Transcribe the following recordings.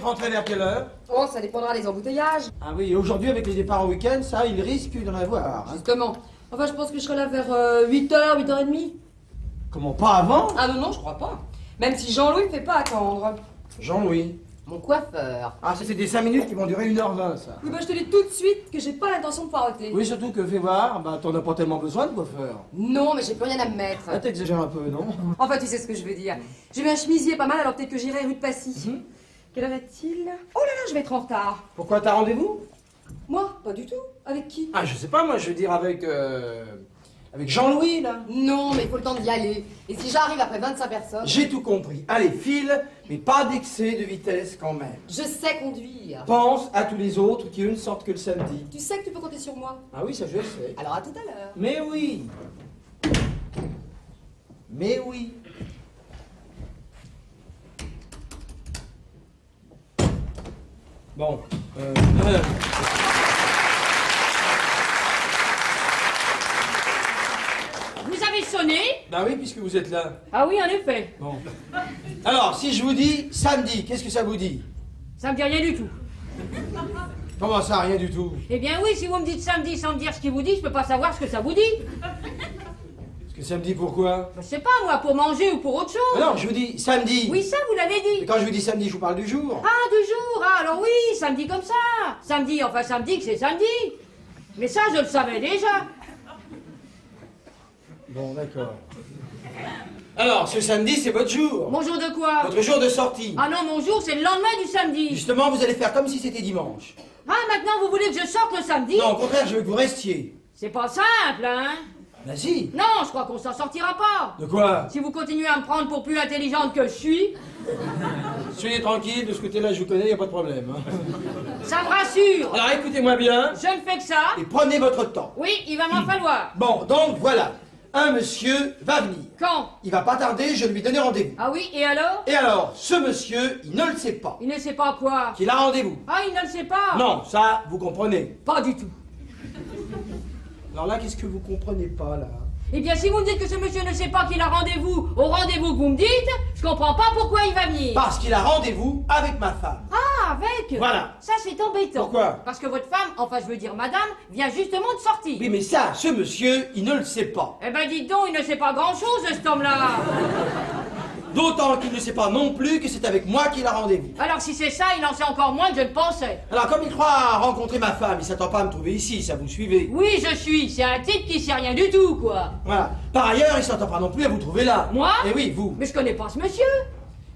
rentrer vers quelle heure? Oh, ça dépendra des embouteillages. Ah oui, aujourd'hui, avec les départs en week-end, ça, il risque d'en avoir. Hein. Justement. Enfin, je pense que je serai là vers 8h, 8h30. Comment, pas avant? Ah non, je crois pas. Même si Jean-Louis ne fait pas attendre. Jean-Louis. Mon coiffeur. Ah, ça, c'est des 5 minutes qui vont durer 1h20, ça. Oui, bah je te dis tout de suite que j'ai pas l'intention de poireauter. Oui, surtout que, fais voir, bah, t'en as pas tellement besoin de coiffeur. Non, mais j'ai plus rien à me mettre. Ah, t'exagères un peu, non? Enfin, tu sais ce que je veux dire. J'ai mis un chemisier pas mal, alors peut-être que j'irai rue de Passy. Quelle heure est-il? Oh là là, je vais être en retard. Pourquoi t'as rendez-vous? Moi? Pas du tout. Avec qui? Ah, je sais pas, moi, je veux dire avec Jean-Louis, là. Non, mais il faut le temps d'y aller. Et si j'arrive après 25 personnes? J'ai tout compris. Allez, file, mais pas d'excès de vitesse quand même. Je sais conduire. Pense à tous les autres qui, eux, ne sortent que le samedi. Tu sais que tu peux compter sur moi. Ah oui, ça je le sais. Alors à tout à l'heure. Mais oui. Mais oui. Bon, Vous avez sonné? bah oui, puisque vous êtes là. Ah oui, en effet. Bon. Alors, si je vous dis samedi, qu'est-ce que ça vous dit? Ça me dit rien du tout. Comment ça, rien du tout? Eh bien oui, si vous me dites samedi sans me dire ce qu'il vous dit, je peux pas savoir ce que ça vous dit. Parce que samedi, pourquoi? Je sais pas, moi, pour manger ou pour autre chose. Ah non, je vous dis samedi. Oui, ça, vous l'avez Mais dit. quand je vous dis samedi, je vous parle du jour. Ah, du jour. Ah, alors oui, samedi comme ça. Samedi, enfin samedi que c'est samedi. Mais ça, je le savais déjà. Bon, d'accord. Alors, ce samedi, c'est votre jour. Mon jour de quoi? Votre jour de sortie. Ah non, mon jour, c'est le lendemain du samedi. Justement, vous allez faire comme si c'était dimanche. Ah, maintenant, vous voulez que je sorte le samedi? Non, au contraire, je veux que vous restiez. C'est pas simple, hein? Bah si. Non, je crois qu'on s'en sortira pas. De quoi? Si vous continuez à me prendre pour plus intelligente que je suis, Soyez tranquille, de ce côté-là, je vous connais, y a pas de problème. hein. ça me rassure. Alors, écoutez-moi bien Je ne fais que ça. et prenez votre temps. Oui, il va m'en falloir. Bon, donc voilà. Un monsieur va venir. Quand? Il va pas tarder, je lui donner rendez-vous. Ah oui, et alors? Et alors, ce monsieur, il ne le sait pas. Il ne sait pas quoi? Qu'il a rendez-vous. Ah, il ne le sait pas? Non, ça, vous comprenez. Pas du tout. Alors là, qu'est-ce que vous comprenez pas, là? Eh bien, si vous me dites que ce monsieur ne sait pas qu'il a rendez-vous au rendez-vous que vous me dites, je comprends pas pourquoi il va venir. Parce qu'il a rendez-vous avec ma femme. Ah, avec? Voilà. Ça, c'est embêtant. Pourquoi? Parce que votre femme, enfin, je veux dire madame, vient justement de sortir. Oui, mais ça, ce monsieur, il ne le sait pas. Eh ben, dites donc, il ne sait pas grand-chose, cet homme-là. D'autant qu'il ne sait pas non plus que c'est avec moi qu'il a rendez-vous. Alors, si c'est ça, il en sait encore moins que je ne pensais. Alors, comme il croit rencontrer ma femme, il s'attend pas à me trouver ici, ça vous suivez? Oui, je suis. C'est un type qui sait rien du tout, quoi. Voilà. Par ailleurs, il s'attend pas non plus à vous trouver là. Moi? Eh oui, vous. Mais je connais pas ce monsieur.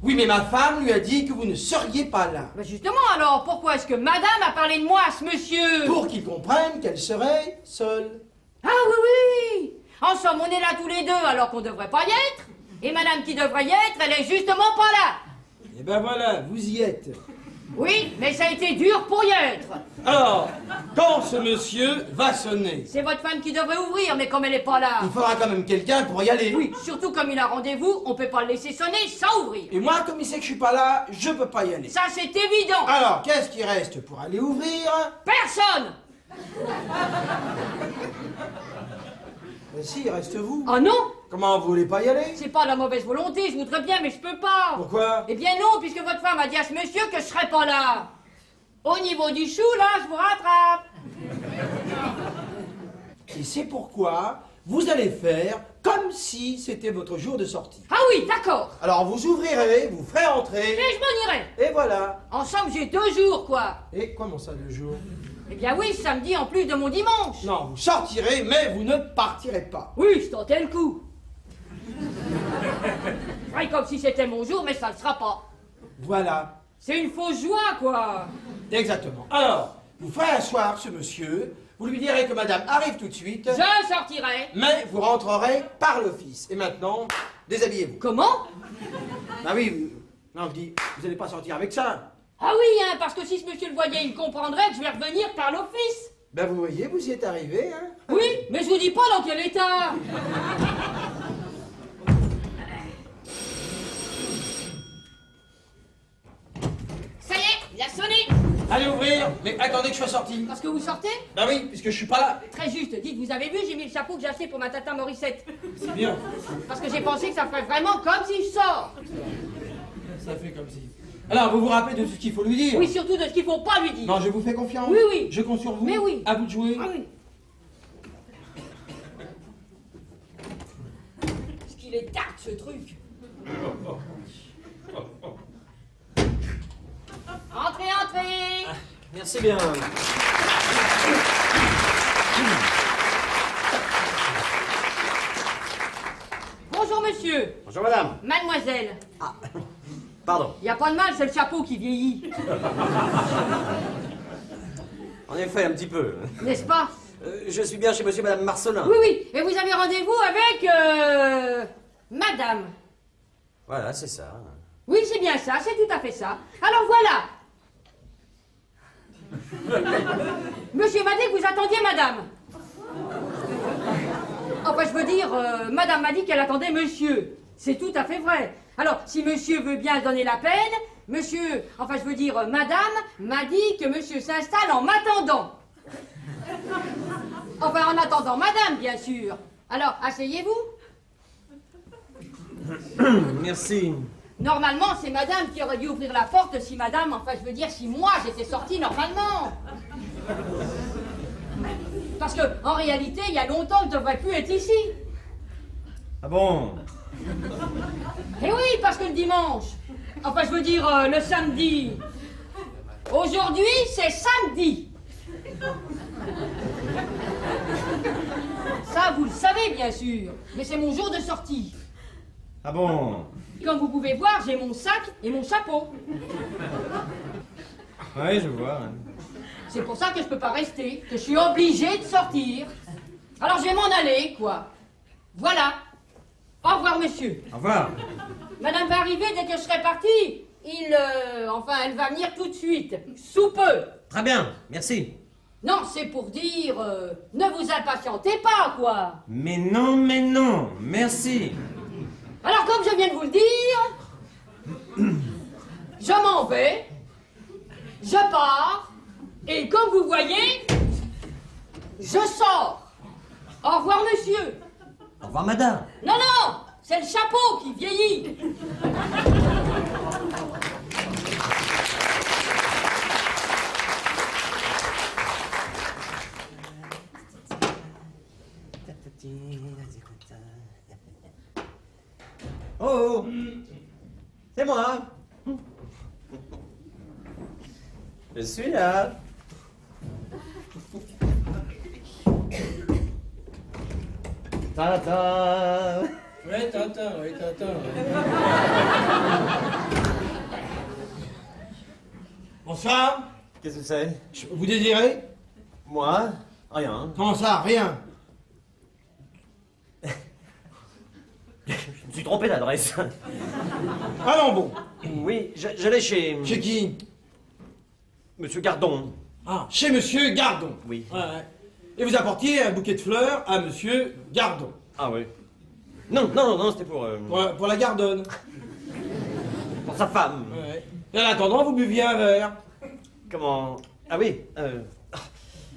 Oui, mais ma femme lui a dit que vous ne seriez pas là. Ben justement, alors, pourquoi est-ce que madame a parlé de moi à ce monsieur? Pour qu'il comprenne qu'elle serait seule. Ah oui, oui. En somme, on est là tous les deux alors qu'on devrait pas y être. Et madame qui devrait y être, elle est justement pas là. Et ben voilà, vous y êtes. Oui, mais ça a été dur pour y être. Alors, quand ce monsieur va sonner, C'est votre femme qui devrait ouvrir, mais comme elle est pas là. il faudra quand même quelqu'un pour y aller. Oui, surtout comme il a rendez-vous, on peut pas le laisser sonner sans ouvrir. Et moi, comme il sait que je suis pas là, je peux pas y aller. Ça, c'est évident. Alors, qu'est-ce qui reste pour aller ouvrir? Personne. Ben si, il reste vous. Ah non, Comment, vous voulez pas y aller? c'est pas de la mauvaise volonté, je voudrais bien, mais je peux pas. Pourquoi? Eh bien non, puisque votre femme a dit à ce monsieur que je serais pas là. Au niveau du chou, là, je vous rattrape. Et c'est pourquoi vous allez faire comme si c'était votre jour de sortie. Ah oui, d'accord. Alors, vous ouvrirez, vous ferez entrer, Et je m'en irai. et voilà. En somme, j'ai 2 jours, quoi. Et comment ça, 2 jours? Eh bien oui, samedi en plus de mon dimanche. Non, vous sortirez, mais vous ne partirez pas. Oui, je tentais le coup. Je ferai comme si c'était mon jour, mais ça ne sera pas. Voilà. C'est une fausse joie, quoi. Exactement. Alors, vous ferez asseoir ce monsieur, vous lui direz que madame arrive tout de suite, Je sortirai. mais vous rentrerez par l'office. Et maintenant, déshabillez-vous. Comment? Bah oui, non, je dis, vous n'allez pas sortir avec ça. Ah oui, hein, parce que si ce monsieur le voyait, il comprendrait que je vais revenir par l'office. Ben vous voyez, vous y êtes arrivé, hein. Oui, mais je vous dis pas dans quel état. Ça y est, il a sonné. Allez ouvrir, mais attendez que je sois sorti. Parce que vous sortez? Bah oui, puisque je suis pas là. Très juste, dites, vous avez vu, j'ai mis le chapeau que j'ai acheté pour ma tata Morissette. C'est bien. Parce que j'ai pensé que ça ferait vraiment comme si je sors. Ça fait comme si. Alors, vous vous rappelez de tout ce qu'il faut lui dire? Oui, surtout de ce qu'il faut pas lui dire. Non, je vous fais confiance. Oui, oui. Je compte sur vous. Mais oui. À vous de jouer. Ah oui. Parce qu'il est tarte, ce truc. Entrez, entrez. Merci bien. Bonjour, monsieur. Bonjour madame. Mademoiselle. Pardon. Y a pas de mal, c'est le chapeau qui vieillit. En effet, un petit peu. N'est-ce pas? Je suis bien chez monsieur et madame Marcelin. Oui, oui. Et vous avez rendez-vous avec, madame. Voilà, c'est ça. Oui, c'est bien ça, c'est tout à fait ça. Alors voilà. Monsieur m'a dit que vous attendiez madame. Enfin, je veux dire, madame m'a dit qu'elle attendait monsieur. C'est tout à fait vrai. Alors, si monsieur veut bien donner la peine, monsieur, enfin, je veux dire, madame m'a dit que monsieur s'installe en m'attendant. Enfin, en attendant madame, bien sûr. Alors, asseyez-vous. Merci. Normalement, c'est madame qui aurait dû ouvrir la porte si madame, enfin, je veux dire, si moi, j'étais sortie normalement. Parce que, en réalité, il y a longtemps que je devrais plus être ici. Ah bon? Eh oui, parce que le dimanche, enfin, je veux dire, le samedi. Aujourd'hui, c'est samedi. Ça, vous le savez, bien sûr. Mais c'est mon jour de sortie. Ah bon? Comme vous pouvez voir, j'ai mon sac et mon chapeau. Oui, je vois. C'est pour ça que je peux pas rester, que je suis obligée de sortir. Alors je vais m'en aller, quoi. Voilà. Au revoir, monsieur. Au revoir. Madame va arriver dès que je serai partie. Enfin, elle va venir tout de suite. Sous peu. Très bien, merci. Non, c'est pour dire, ne vous impatientez pas, quoi. Mais non, merci. Alors, comme je viens de vous le dire, je m'en vais, je pars, et comme vous voyez, je sors. Au revoir, monsieur. Au revoir, madame. Non, non, c'est le chapeau qui vieillit. Oh, c'est moi. Je suis là. Tata. Oui, Tintin, oui, Tintin. Bonsoir. Qu'est-ce que c'est? Vous désirez? Moi? Rien. Comment ça, rien? Je me suis trompé d'adresse. Ah non, bon. Oui, j'allais chez... Chez qui? Monsieur Gardon. Ah, chez monsieur Gardon. Oui. Ouais, ouais. Et vous apportiez un bouquet de fleurs à monsieur Gardon. Ah oui. Non, c'était pour Pour la Gardonne. pour sa femme. Ouais. Et en attendant, vous buviez un verre. Comment? Ah oui,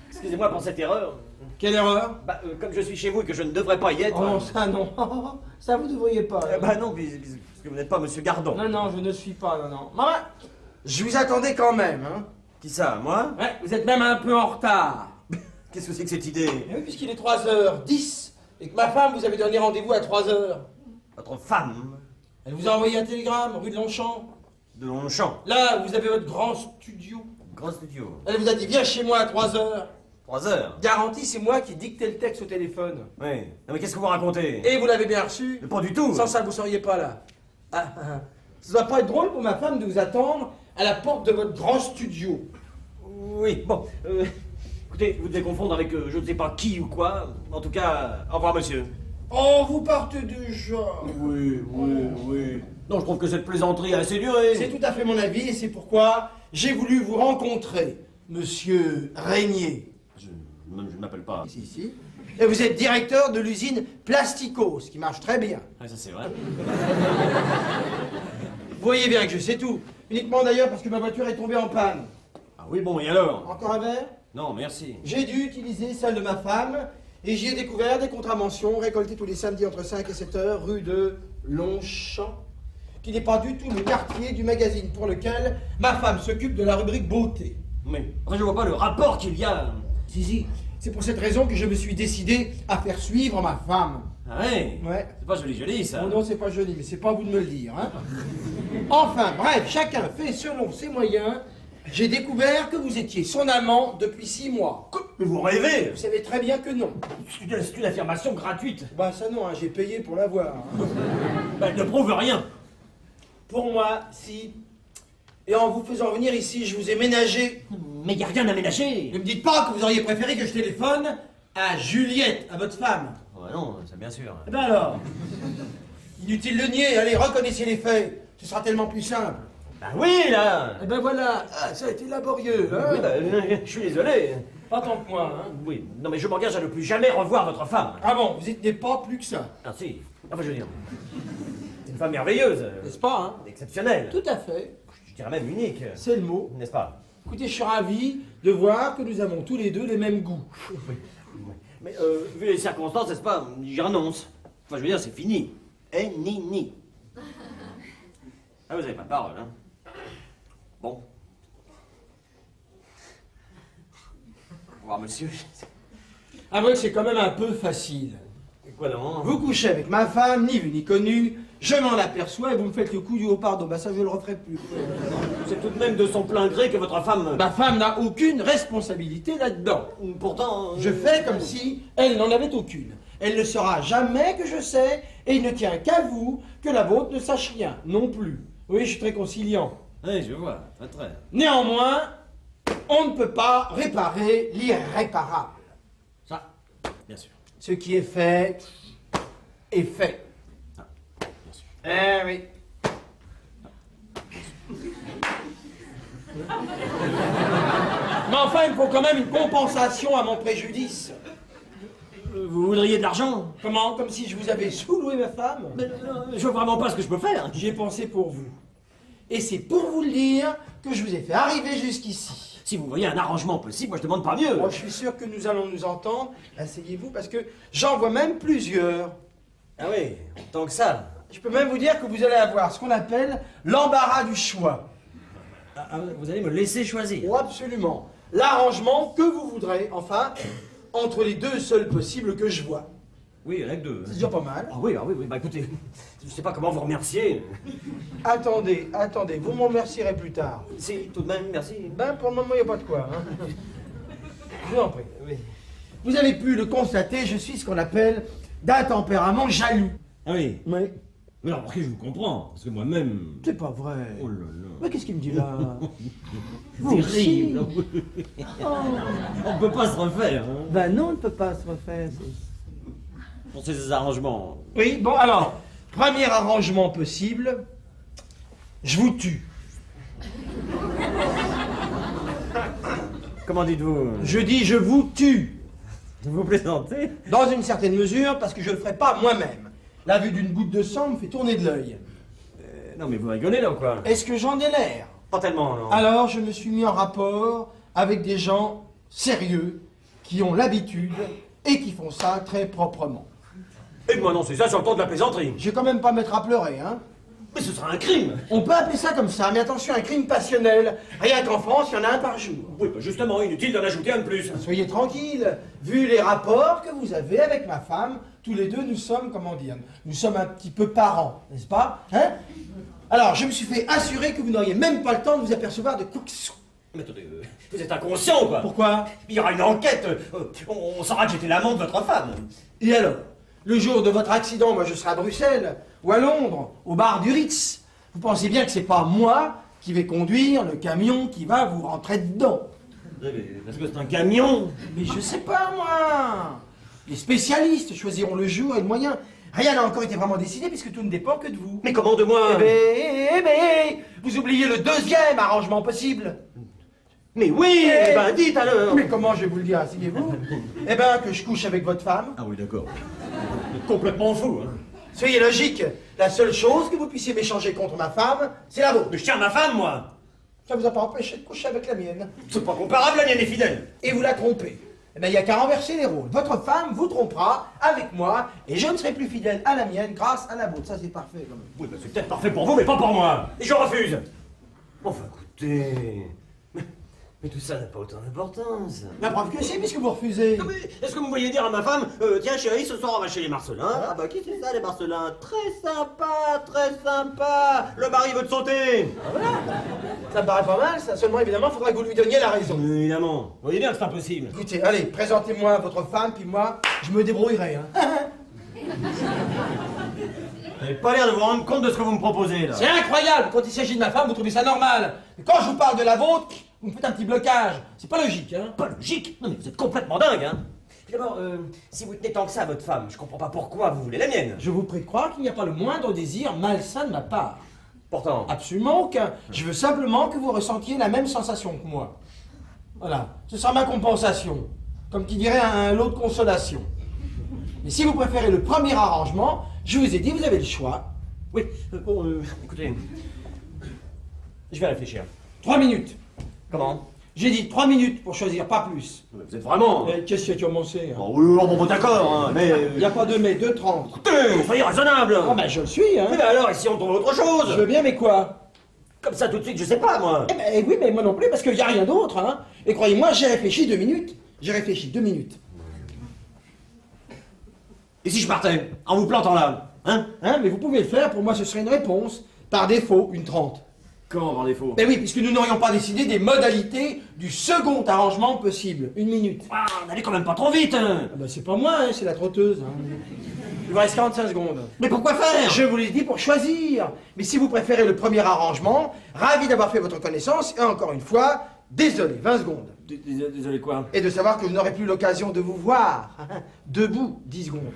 excusez-moi pour cette erreur. Quelle erreur? Bah, comme je suis chez vous et que je ne devrais pas y être... Oh non, ça non. Ça vous devriez pas. bah non, parce que vous n'êtes pas monsieur Gardon. Non, non, je ne suis pas, non. Maman, je vous attendais quand même, hein. Qui ça, moi? Ouais, vous êtes même un peu en retard. Qu'est-ce que c'est que cette idée? Eh oui, puisqu'il est 3h10 et que ma femme vous avait donné rendez-vous à 3h. Votre femme? Elle vous a envoyé un télégramme, rue de Longchamp. De Longchamp. Là, vous avez votre grand studio. Grand studio. Elle vous a dit, viens chez moi à 3h. 3 heures. Garantie, c'est moi qui dictais le texte au téléphone. Oui. Non mais qu'est-ce que vous racontez? Et vous l'avez bien reçu. Mais pas du tout. Sans ça, vous seriez pas là. Ça doit pas être drôle pour ma femme de vous attendre à la porte de votre grand studio. Oui, bon. Écoutez, vous devez confondre avec je ne sais pas qui ou quoi. En tout cas, au revoir, monsieur. Oh, vous partez déjà. Oui. Non, je trouve que cette plaisanterie a assez duré. C'est tout à fait mon avis et c'est pourquoi j'ai voulu vous rencontrer, monsieur Régnier. Je ne m'appelle pas. Ici. Et vous êtes directeur de l'usine Plasticos, qui marche très bien. Ah, ça c'est vrai. Vous voyez bien que je sais tout. Uniquement d'ailleurs parce que ma voiture est tombée en panne. Ah oui, bon, et alors? Encore un verre? Non, merci. J'ai dû utiliser celle de ma femme et j'y ai découvert des contraventions récoltées tous les samedis entre 5 et 7 heures rue de Longchamp qui n'est pas du tout le quartier du magazine pour lequel ma femme s'occupe de la rubrique beauté. Mais enfin, je vois pas le rapport qu'il y a. Si, c'est pour cette raison que je me suis décidé à faire suivre ma femme. Ah ouais. Ouais. C'est pas joli ça. Oh non, c'est pas joli, mais c'est pas à vous de me le dire. Hein. Enfin, bref, chacun fait selon ses moyens. J'ai découvert que vous étiez son amant depuis 6 mois. Mais vous rêvez. Vous savez très bien que non. C'est une affirmation gratuite. Bah ça non, hein, j'ai payé pour l'avoir. Hein. Bah, elle ne prouve rien. Pour moi, si. Et en vous faisant venir ici, je vous ai ménagé. Mais y a rien à ménager. Ne me dites pas que vous auriez préféré que je téléphone à Juliette, à votre femme. Ouais, non, c'est bien sûr. Eh ben alors, inutile de nier, allez, reconnaissez les faits. Ce sera tellement plus simple. Bah oui, là. Eh ben voilà, ah, ça a été laborieux, hein. Oui, bah, je suis désolé. Pas tant que moi, hein. Oui, non mais je m'engage à ne plus jamais revoir votre femme. Ah bon, vous n'êtes pas plus que ça. Ah si, enfin je veux dire, c'est une femme merveilleuse, N'est-ce pas, hein? exceptionnelle, Tout à fait, je dirais même unique, c'est le mot. n'est-ce pas? Écoutez, je suis ravi de voir que nous avons tous les deux les mêmes goûts. Mais vu les circonstances, n'est-ce pas, j'y renonce. Enfin je veux dire, c'est fini. Eh, ni. Ah vous avez pas de parole, hein? Bon. Au revoir monsieur. Avouez que c'est quand même un peu facile. Et quoi non? Vous couchez avec ma femme, ni vu ni connu, je m'en aperçois et vous me faites le coup du haut pardon. Bah ça je le referai plus. C'est tout de même de son plein gré que votre femme... Ma femme n'a aucune responsabilité là-dedans. Pourtant... Je fais comme si elle n'en avait aucune. Elle ne saura jamais que je sais, et il ne tient qu'à vous que la vôtre ne sache rien, non plus. Oui, je suis très conciliant. Oui, je vois, très. Néanmoins, on ne peut pas réparer l'irréparable. Ça, bien sûr. Ce qui est fait, est fait. Ah, bien sûr. Eh oui. Mais enfin, il me faut quand même une compensation à mon préjudice. Vous voudriez de l'argent? Comment? Comme si je vous avais sous-loué ma femme? Mais, je vois vraiment pas ce que je peux faire. J'y ai pensé pour vous. Et c'est pour vous le dire que je vous ai fait arriver jusqu'ici. Si vous voyez un arrangement possible, moi je demande pas mieux. Moi, je suis sûr que nous allons nous entendre. Asseyez-vous, parce que j'en vois même plusieurs. Ah oui, tant que ça. Je peux même vous dire que vous allez avoir ce qu'on appelle l'embarras du choix. Vous allez me laisser choisir. Oh, absolument. L'arrangement que vous voudrez, enfin, entre les deux seuls possibles que je vois. Oui, il y en a que deux. C'est déjà pas mal. Ah oui, bah écoutez, je sais pas comment vous remercier. Attendez, vous m'en remercierez plus tard. Si, tout de même, merci. Ben, pour le moment, il n'y a pas de quoi. Hein. Je vous en prie. Oui. Vous avez pu le constater, je suis ce qu'on appelle d'un tempérament jaloux. Ah oui. Oui. Mais alors, après, je vous comprends, parce que moi-même... C'est pas vrai. Oh là là. Mais qu'est-ce qu'il me dit là? Terrible. Oh. On peut pas se refaire, hein. Ben non, on ne peut pas se refaire. Pour ces arrangements. Oui, bon alors, premier arrangement possible, je vous tue. Comment dites-vous? Je dis je vous tue. Vous plaisantez? Dans une certaine mesure, parce que je ne le ferai pas moi-même. La vue d'une goutte de sang me fait tourner de l'œil. Non mais vous rigolez là ou quoi? Est-ce que j'en ai l'air? Pas tellement, non. Alors je me suis mis en rapport avec des gens sérieux, qui ont l'habitude et qui font ça très proprement. Et moi non, c'est ça sur le ton de la plaisanterie. Je vais quand même pas mettre à pleurer, hein. Mais ce sera un crime. On peut appeler ça comme ça, mais attention, un crime passionnel. Rien qu'en France, il y en a un par jour. Oui, bah justement, inutile d'en ajouter un de plus. Soyez tranquille, vu les rapports que vous avez avec ma femme, tous les deux nous sommes, comment dire, nous sommes un petit peu parents, n'est-ce pas? Hein? Alors, je me suis fait assurer que vous n'auriez même pas le temps de vous apercevoir de quoi que ce soit. Mais attendez, vous êtes inconscient ou quoi? Pourquoi? Il y aura une enquête, on saura que j'étais l'amant de votre femme. Et alors? Le jour de votre accident, moi je serai à Bruxelles, ou à Londres, au bar du Ritz. Vous pensez bien que c'est pas moi qui vais conduire le camion qui va vous rentrer dedans. Parce que c'est un camion. Mais je sais pas, moi. Les spécialistes choisiront le jour et le moyen. Rien n'a encore été vraiment décidé puisque tout ne dépend que de vous. Mais comment de moi? Eh ben, vous oubliez le deuxième arrangement possible. Mais oui, Eh eh ben dites alors. Mais comment je vais vous le dire, asseyez-vous? Eh ben, que je couche avec votre femme. Ah oui, d'accord. Vous êtes complètement fou, hein. Soyez logique. La seule chose que vous puissiez m'échanger contre ma femme, c'est la vôtre. Mais je tiens ma femme, moi. Ça vous a pas empêché de coucher avec la mienne. C'est pas comparable, la mienne est fidèle. Et vous la trompez. Eh bien, il n'y a qu'à renverser les rôles. Votre femme vous trompera avec moi et je ne serai plus fidèle à la mienne grâce à la vôtre. Ça, c'est parfait quand même. Oui, bah, c'est peut-être parfait pour vous, mais pas pour moi. Et je refuse. Enfin, écoutez... Mais tout ça n'a pas autant d'importance. La preuve que c'est, puisque vous refusez. Non, mais est-ce que vous voyez dire à ma femme, tiens chérie, ce soir on va chez les Marcelins? Ah bah qui c'est ça les Marcelins? Très sympa, très sympa. Le mari veut te sauter. Ça me paraît pas mal, ça. Seulement, évidemment, il faudra que vous lui donniez la raison. Évidemment. Vous voyez bien que c'est impossible. Écoutez, allez, présentez-moi votre femme, puis moi, je me débrouillerai. Hein. Vous n'avez pas l'air de vous rendre compte de ce que vous me proposez là. C'est incroyable. Quand il s'agit de ma femme, vous trouvez ça normal. Mais quand je vous parle de la vôtre, vous me faites un petit blocage. C'est pas logique, hein. Pas logique. Non mais vous êtes complètement dingue, hein. Puis d'abord, si vous tenez tant que ça à votre femme, je comprends pas pourquoi vous voulez la mienne. Je vous prie de croire qu'il n'y a pas le moindre désir malsain de ma part. Pourtant. Absolument aucun. Je veux simplement que vous ressentiez la même sensation que moi. Voilà. Ce sera ma compensation. Comme qui dirait un lot de consolation. Mais si vous préférez le premier arrangement, je vous ai dit, vous avez le choix. Oui, bon, écoutez. Je vais réfléchir. 3 minutes. Comment? J'ai dit 3 minutes pour choisir, pas plus. Vous êtes vraiment... Qu'est-ce que tu as commencé hein? Oh, oui, bon, d'accord, hein, mais... Il n'y a pas de mais, 2,30. Écoutez, soyez raisonnable. Ah ben je le suis, hein. Mais alors, ici on trouve autre Je chose. veux bien, mais quoi? Comme ça tout de suite, je sais pas, moi. Eh ben oui, mais moi non plus, parce qu'il n'y a rien d'autre, hein. Et croyez-moi, j'ai réfléchi 2 minutes. J'ai réfléchi 2 minutes. Et si je partais, en vous plantant là, hein? Hein, mais vous pouvez le faire, pour moi ce serait une réponse. Par défaut, une 30. Comment, par défaut? Ben oui, puisque nous n'aurions pas décidé des modalités du second arrangement possible. 1 minute. Ah, n'allez quand même pas trop vite, hein. Ah ben c'est pas moi, hein, c'est la trotteuse. Hein. Il vous reste 45 secondes. Mais pourquoi faire? Je vous l'ai dit pour choisir. Mais si vous préférez le premier arrangement, ravi d'avoir fait votre connaissance, et encore une fois, désolé, 20 secondes. Désolé quoi? Et de savoir que je n'aurai plus l'occasion de vous voir. Debout, 10 secondes.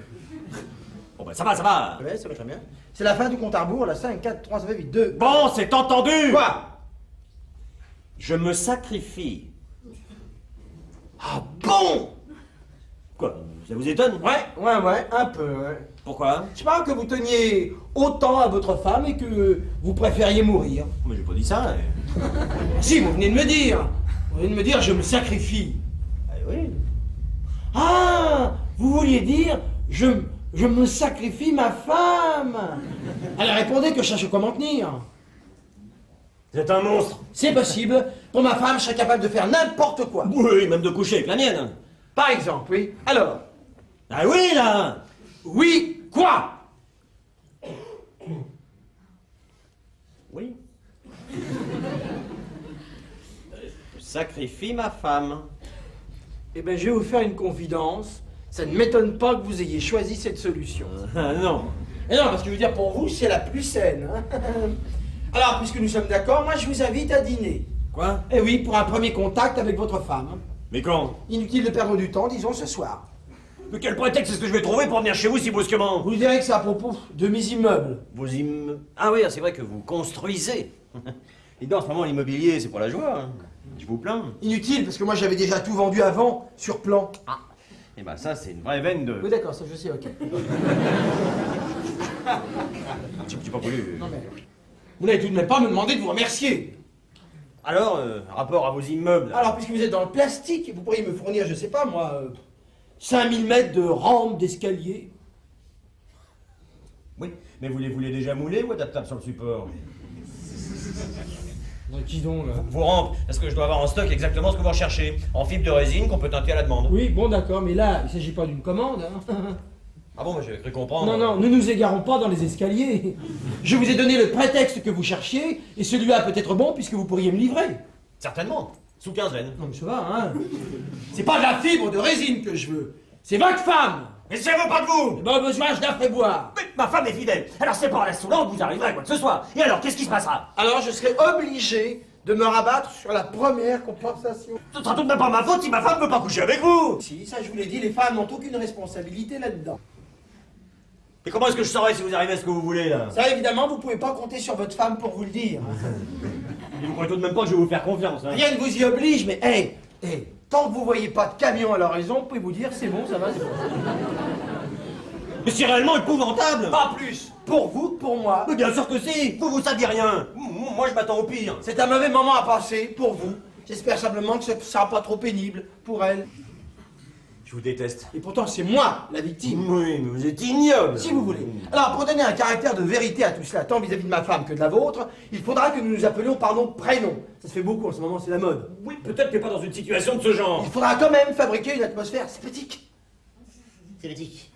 Bon bah ça va, ça va. Ouais, ça va très bien. C'est la fin du compte à rebours, la 5, 4, 3, ça va vite, 2. Bon, c'est entendu. Quoi? Je me sacrifie. Ah bon? Quoi? Ça vous étonne? Ouais, un peu, ouais. Pourquoi? Je sais pas que vous teniez autant à votre femme et que vous préfériez mourir. Mais j'ai pas dit ça. Si, vous venez de me dire. Vous venez de me dire, je me sacrifie. Oui. Ah, vous vouliez dire, je me sacrifie ma femme. Allez, répondez que je cherche comment tenir. Vous êtes un monstre. C'est possible. Pour ma femme, je serais capable de faire n'importe quoi. Oui, même de coucher avec la mienne. Par exemple, oui. Alors, Ah oui, là. oui, quoi? Oui. Je sacrifie ma femme. Eh bien, je vais vous faire une confidence. Ça ne m'étonne pas que vous ayez choisi cette solution. Ah non. Et non, parce que je veux dire, pour vous, c'est la plus saine. Hein. Alors, puisque nous sommes d'accord, moi, je vous invite à dîner. Quoi? Eh oui, pour un premier contact avec votre femme. Mais quand? Inutile de perdre du temps, disons ce soir. Mais quel prétexte est-ce que je vais trouver pour venir chez vous si brusquement? Vous direz que c'est à propos de mes immeubles. Vos Ah oui, c'est vrai que vous construisez. Et dans ce moment, l'immobilier, c'est pour la joie. Hein. Je vous plains. Inutile, parce que moi, j'avais déjà tout vendu avant, sur plan. Et ben ça, c'est une vraie veine de... Oui, d'accord, ça je sais, ok. J'ai pas voulu. Non, mais vous n'allez tout de même pas me demander de vous remercier. Alors, rapport à vos immeubles. Alors, puisque vous êtes dans le plastique, vous pourriez me fournir, je sais pas moi, 5000 mètres de rampe, d'escalier. Oui, mais vous les voulez déjà moulés ou adaptables sur le support? Qui donc, là? Vos rampes, parce que je dois avoir en stock exactement ce que vous recherchez. En fibre de résine qu'on peut teinter à la demande. Oui, bon, d'accord, mais là, il ne s'agit pas d'une commande. Hein. Ah bon, j'avais cru comprendre. Non, non, ne nous égarons pas dans les escaliers. Je vous ai donné le prétexte que vous cherchiez, et celui-là peut être bon puisque vous pourriez me livrer. Certainement. Sous quinzaine. Non, mais ça va, hein. C'est pas de la fibre de résine que je veux. C'est votre femme. Mais si elle veut pas de vous! Bon besoin, je la ferai boire. Mais ma femme est fidèle. Alors c'est par la Soulante que vous arriverez à quoi que ce soit. Et alors, qu'est-ce qui se passera? Alors je serai obligé de me rabattre sur la première compensation. Ce sera tout de même pas ma faute si ma femme veut pas coucher avec vous. Si, ça je vous l'ai dit, les femmes n'ont aucune responsabilité là-dedans. Et comment est-ce que je saurais si vous arrivez à ce que vous voulez, là? Ça, évidemment, vous pouvez pas compter sur votre femme pour vous le dire. Et vous croyez tout de même pas que je vais vous faire confiance, hein? Rien ne vous y oblige, mais tant que vous voyez pas de camion à l'horizon, vous pouvez vous dire, c'est bon, ça va, c'est bon. Mais c'est réellement épouvantable! Pas plus, pour vous que pour moi. Mais bien sûr que si! Vous saviez rien! Moi, je m'attends au pire! C'est un mauvais moment à passer, pour vous. J'espère simplement que ce ne sera pas trop pénible pour elle. Je vous déteste. Et pourtant, c'est moi la victime. Oui, mais vous êtes ignoble. Si vous voulez. Alors, pour donner un caractère de vérité à tout cela, tant vis-à-vis de ma femme que de la vôtre, il faudra que nous nous appelions par nos prénoms. Ça se fait beaucoup en ce moment, c'est la mode. Oui, peut-être que pas dans une situation de ce genre. Il faudra quand même fabriquer une atmosphère sympathique. Sympathique.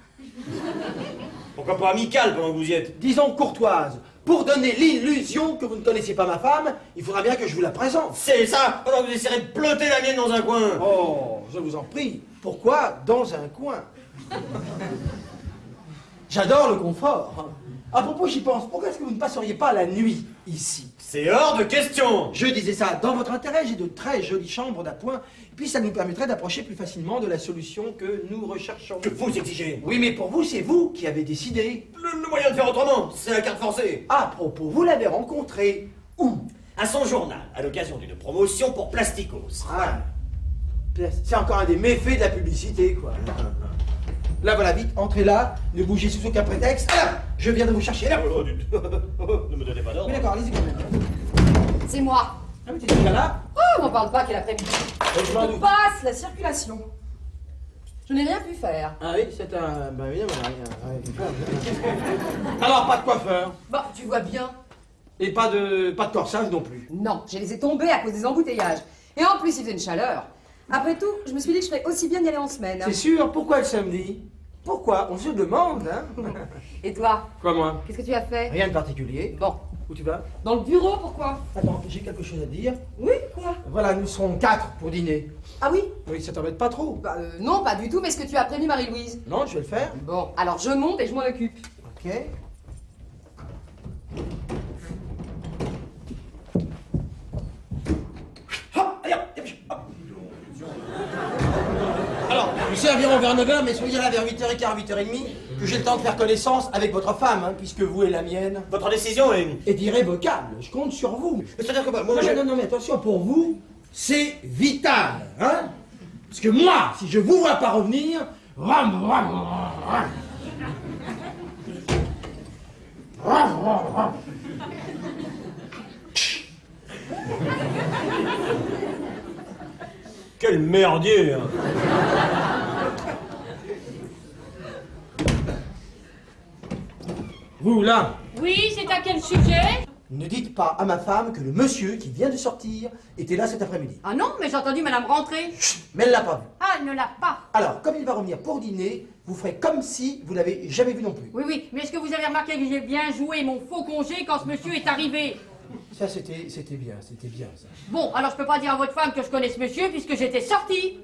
Pourquoi pas amical pendant que vous y êtes? Disons courtoise. Pour donner l'illusion que vous ne connaissez pas ma femme, il faudra bien que je vous la présente. C'est ça, pendant que vous essayerez de plotter la mienne dans un coin. Oh, je vous en prie. Pourquoi dans un coin? J'adore le confort. À propos, j'y pense. Pourquoi est-ce que vous ne passeriez pas la nuit ici? C'est hors de question. Je disais ça. Dans votre intérêt, j'ai de très jolies chambres d'appoint. Et puis ça nous permettrait d'approcher plus facilement de la solution que nous recherchons. Que vous exigez. Oui, mais pour vous, c'est vous qui avez décidé. Le moyen de faire autrement, c'est la carte forcée. À propos, vous l'avez rencontré où? À son journal, à l'occasion d'une promotion pour Plasticos. Ah, c'est encore un des méfaits de la publicité, quoi. Là, voilà, vite, entrez là, ne bougez sous aucun prétexte. Alors, je viens de vous chercher là. Oh, ne me donnez pas d'ordre. Oui, d'accord, allez-y quand même. C'est moi. Ah, mais t'es déjà là? Oh, on m'en parle pas, quel après-midi. Je m'en Je doute. passe la circulation. Je n'ai rien pu faire. Ah oui, c'est un... Ben évidemment, rien. Alors, pas de coiffeur. Bah, tu vois bien. Et pas de corsage non plus. Non, j'ai laissé tomber à cause des embouteillages. Et en plus, il faisait une chaleur. Après tout, je me suis dit que je ferais aussi bien d'y aller en semaine. C'est sûr, pourquoi le samedi? Pourquoi? On se demande, hein. Et toi, Quoi, moi? qu'est-ce que tu as fait? Rien de particulier. Bon, Où tu vas? dans le bureau, pourquoi? Attends, j'ai quelque chose à dire. Oui, quoi? Voilà, nous serons 4 pour dîner. Ah oui? Oui, ça t'embête pas trop? Bah, non, pas du tout, mais est-ce que tu as prévenu Marie-Louise? Non, je vais le faire. Bon, alors je monte et je m'en occupe. Ok. Hop, allez, hop, hop. Alors, c'est environ vers 9h, mais soyez là vers 8h15, 8h30, que j'ai le temps de faire connaissance avec votre femme, hein, puisque vous et la mienne Votre décision est irrévocable. Je compte sur vous. C'est-à-dire que moi, Non, mais attention, pour vous, c'est vital, hein. Parce que moi, si je vous vois pas revenir... Quel merdier, hein. Vous, là, Oui, c'est à quel sujet? ne dites pas à ma femme que le monsieur qui vient de sortir était là cet après-midi. Ah non, mais j'ai entendu madame rentrer. Chut, mais elle l'a pas vu. Ah, elle ne l'a pas. Alors, comme il va revenir pour dîner, vous ferez comme si vous l'avez jamais vu non plus. Oui, oui, mais est-ce que vous avez remarqué que j'ai bien joué mon faux congé quand ce monsieur est arrivé? Ça, c'était bien, ça. Bon, alors je peux pas dire à votre femme que je connais ce monsieur puisque j'étais sortie.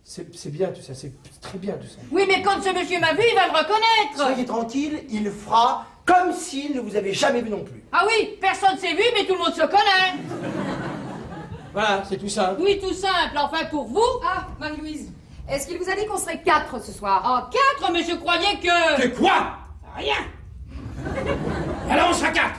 C'est bien tout ça, c'est très bien tout ça. Oui, mais quand ce monsieur m'a vu, il va me reconnaître. Soyez tranquille, il fera comme s'il ne vous avait jamais vu non plus. Ah oui, personne s'est vu, mais tout le monde se connaît. Voilà, c'est tout ça. Oui, tout simple. Enfin, pour vous. Ah, Marie-Louise, est-ce qu'il vous a dit qu'on serait 4 ce soir? En 4, mais je croyais que... Que quoi? Rien. Alors on sera 4.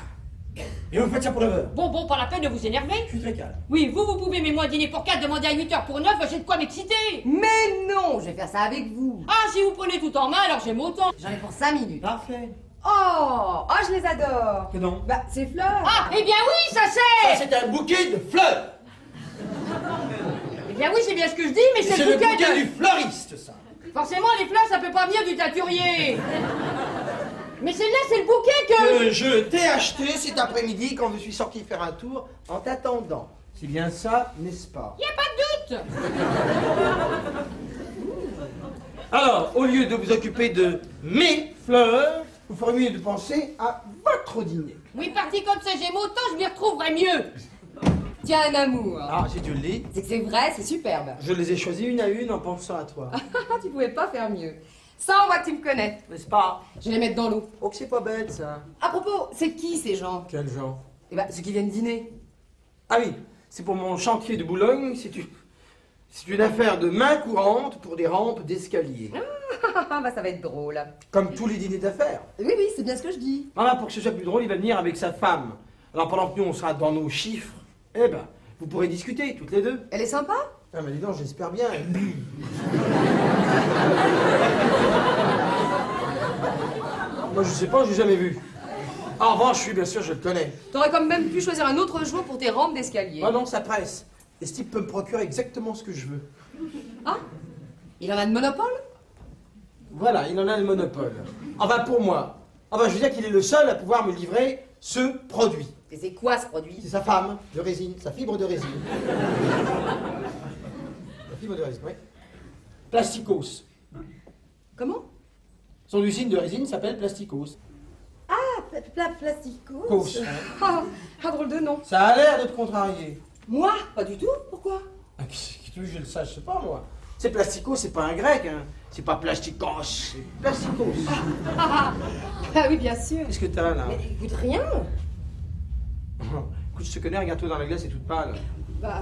Et vous faites ça pour 9h. Bon, pas la peine de vous énerver. Je suis très calme. Oui, vous pouvez, mais moi, dîner pour 4, demander à 8h pour 9, j'ai de quoi m'exciter. Mais non, je vais faire ça avec vous. Ah, si vous prenez tout en main, alors j'aime autant. J'en ai pour 5 minutes. Parfait. Oh, je les adore. Que non? Bah, ces fleurs. Ah, eh bien oui, ça Ça, c'est. c'est un bouquet de fleurs. Eh bien oui, c'est bien ce que je dis, mais C'est c'est le le bouquet bouquet de... du fleuriste, ça. Forcément, les fleurs, ça peut pas venir du teinturier. Mais celle-là, c'est le bouquet que... Que je t'ai acheté cet après-midi quand je suis sorti faire un tour en t'attendant. C'est bien ça, n'est-ce pas? Y a pas de doute. Alors, au lieu de vous occuper de mes fleurs, vous feriez mieux de penser à votre dîner. Oui, parti comme ça, j'aime autant, je m'y retrouverai mieux. Tiens, un amour. Ah, si tu le dis, C'est que c'est vrai, c'est superbe. je les ai choisis une à une en pensant à toi. Tu pouvais pas faire mieux. Ça, on voit que tu me connais. N'est-ce pas? Je vais les mettre dans l'eau. Oh, que c'est pas bête, ça. À propos, c'est qui ces gens? Quel genre? Eh ben, ceux qui viennent dîner. Ah oui, c'est pour mon chantier de Boulogne, c'est une affaire de main courante pour des rampes d'escalier. Bah, ça va être drôle. Comme tous les dîners d'affaires. Oui, c'est bien ce que je dis. Voilà, pour que ce soit plus drôle, il va venir avec sa femme. Alors pendant que nous, on sera dans nos chiffres, eh ben, vous pourrez discuter, toutes les deux. Elle est sympa? Ah, mais dis donc, j'espère bien. Moi, je sais pas, j'ai jamais vu. En revanche, oui, bien sûr, je le connais. T'aurais quand même pu choisir un autre jour pour tes rampes d'escalier. Ah non, ça presse. Et ce type peut me procurer exactement ce que je veux. Ah, Il en a le monopole? Voilà, il en a le monopole. Enfin, pour moi. Enfin, je veux dire qu'il est le seul à pouvoir me livrer ce produit. Et c'est quoi ce produit? C'est sa femme de résine, sa fibre de résine. La fibre de résine, oui. Plasticos. Comment? Son usine de résine s'appelle Plasticos. Plasticos? Cos, hein. Ah, drôle de nom. Ça a l'air de te contrarier. Moi? Pas du tout. Pourquoi? Ah, qui tu veux que je le sache, je sais pas moi. C'est Plasticos, c'est pas un grec, hein. C'est pas Plasticos, c'est Plasticos. Ah oui, bien sûr. Qu'est-ce que t'as là? Mais écoute, rien. Écoute, je te connais, regarde-toi dans la glace, c'est toute pâle. Bah.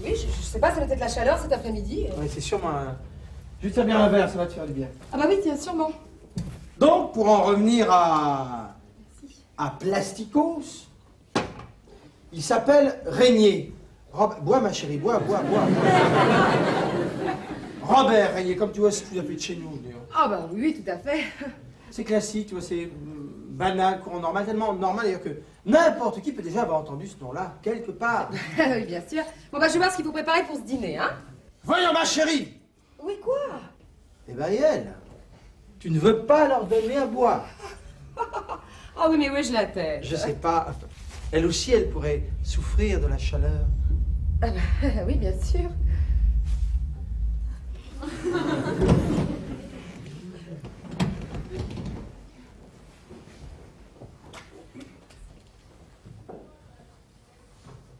Oui, je sais pas, ça doit être la chaleur cet après-midi. Ouais, c'est sûrement un... Je vais te servir un verre, ça va te faire du bien. Ah bah oui, tiens, sûrement. Donc, pour en revenir à Plasticos, il s'appelle Régnier. Bois, ma chérie, bois. Robert Régnier, comme tu vois, c'est tout à fait de chez nous, d'ailleurs. Ah bah oui, tout à fait. C'est classique, tu vois, c'est banal, courant normal, tellement normal d'ailleurs que n'importe qui peut déjà avoir entendu ce nom-là, quelque part. Oui, bien sûr. Bon bah je vais voir ce qu'il faut préparer pour ce dîner, hein. Voyons, ma chérie. Oui, quoi? Eh ben, elle, tu ne veux pas leur donner à boire. Ah oui, mais où ai-je la tête? Je sais pas. Elle aussi, elle pourrait souffrir de la chaleur. Ah bah, oui, bien sûr.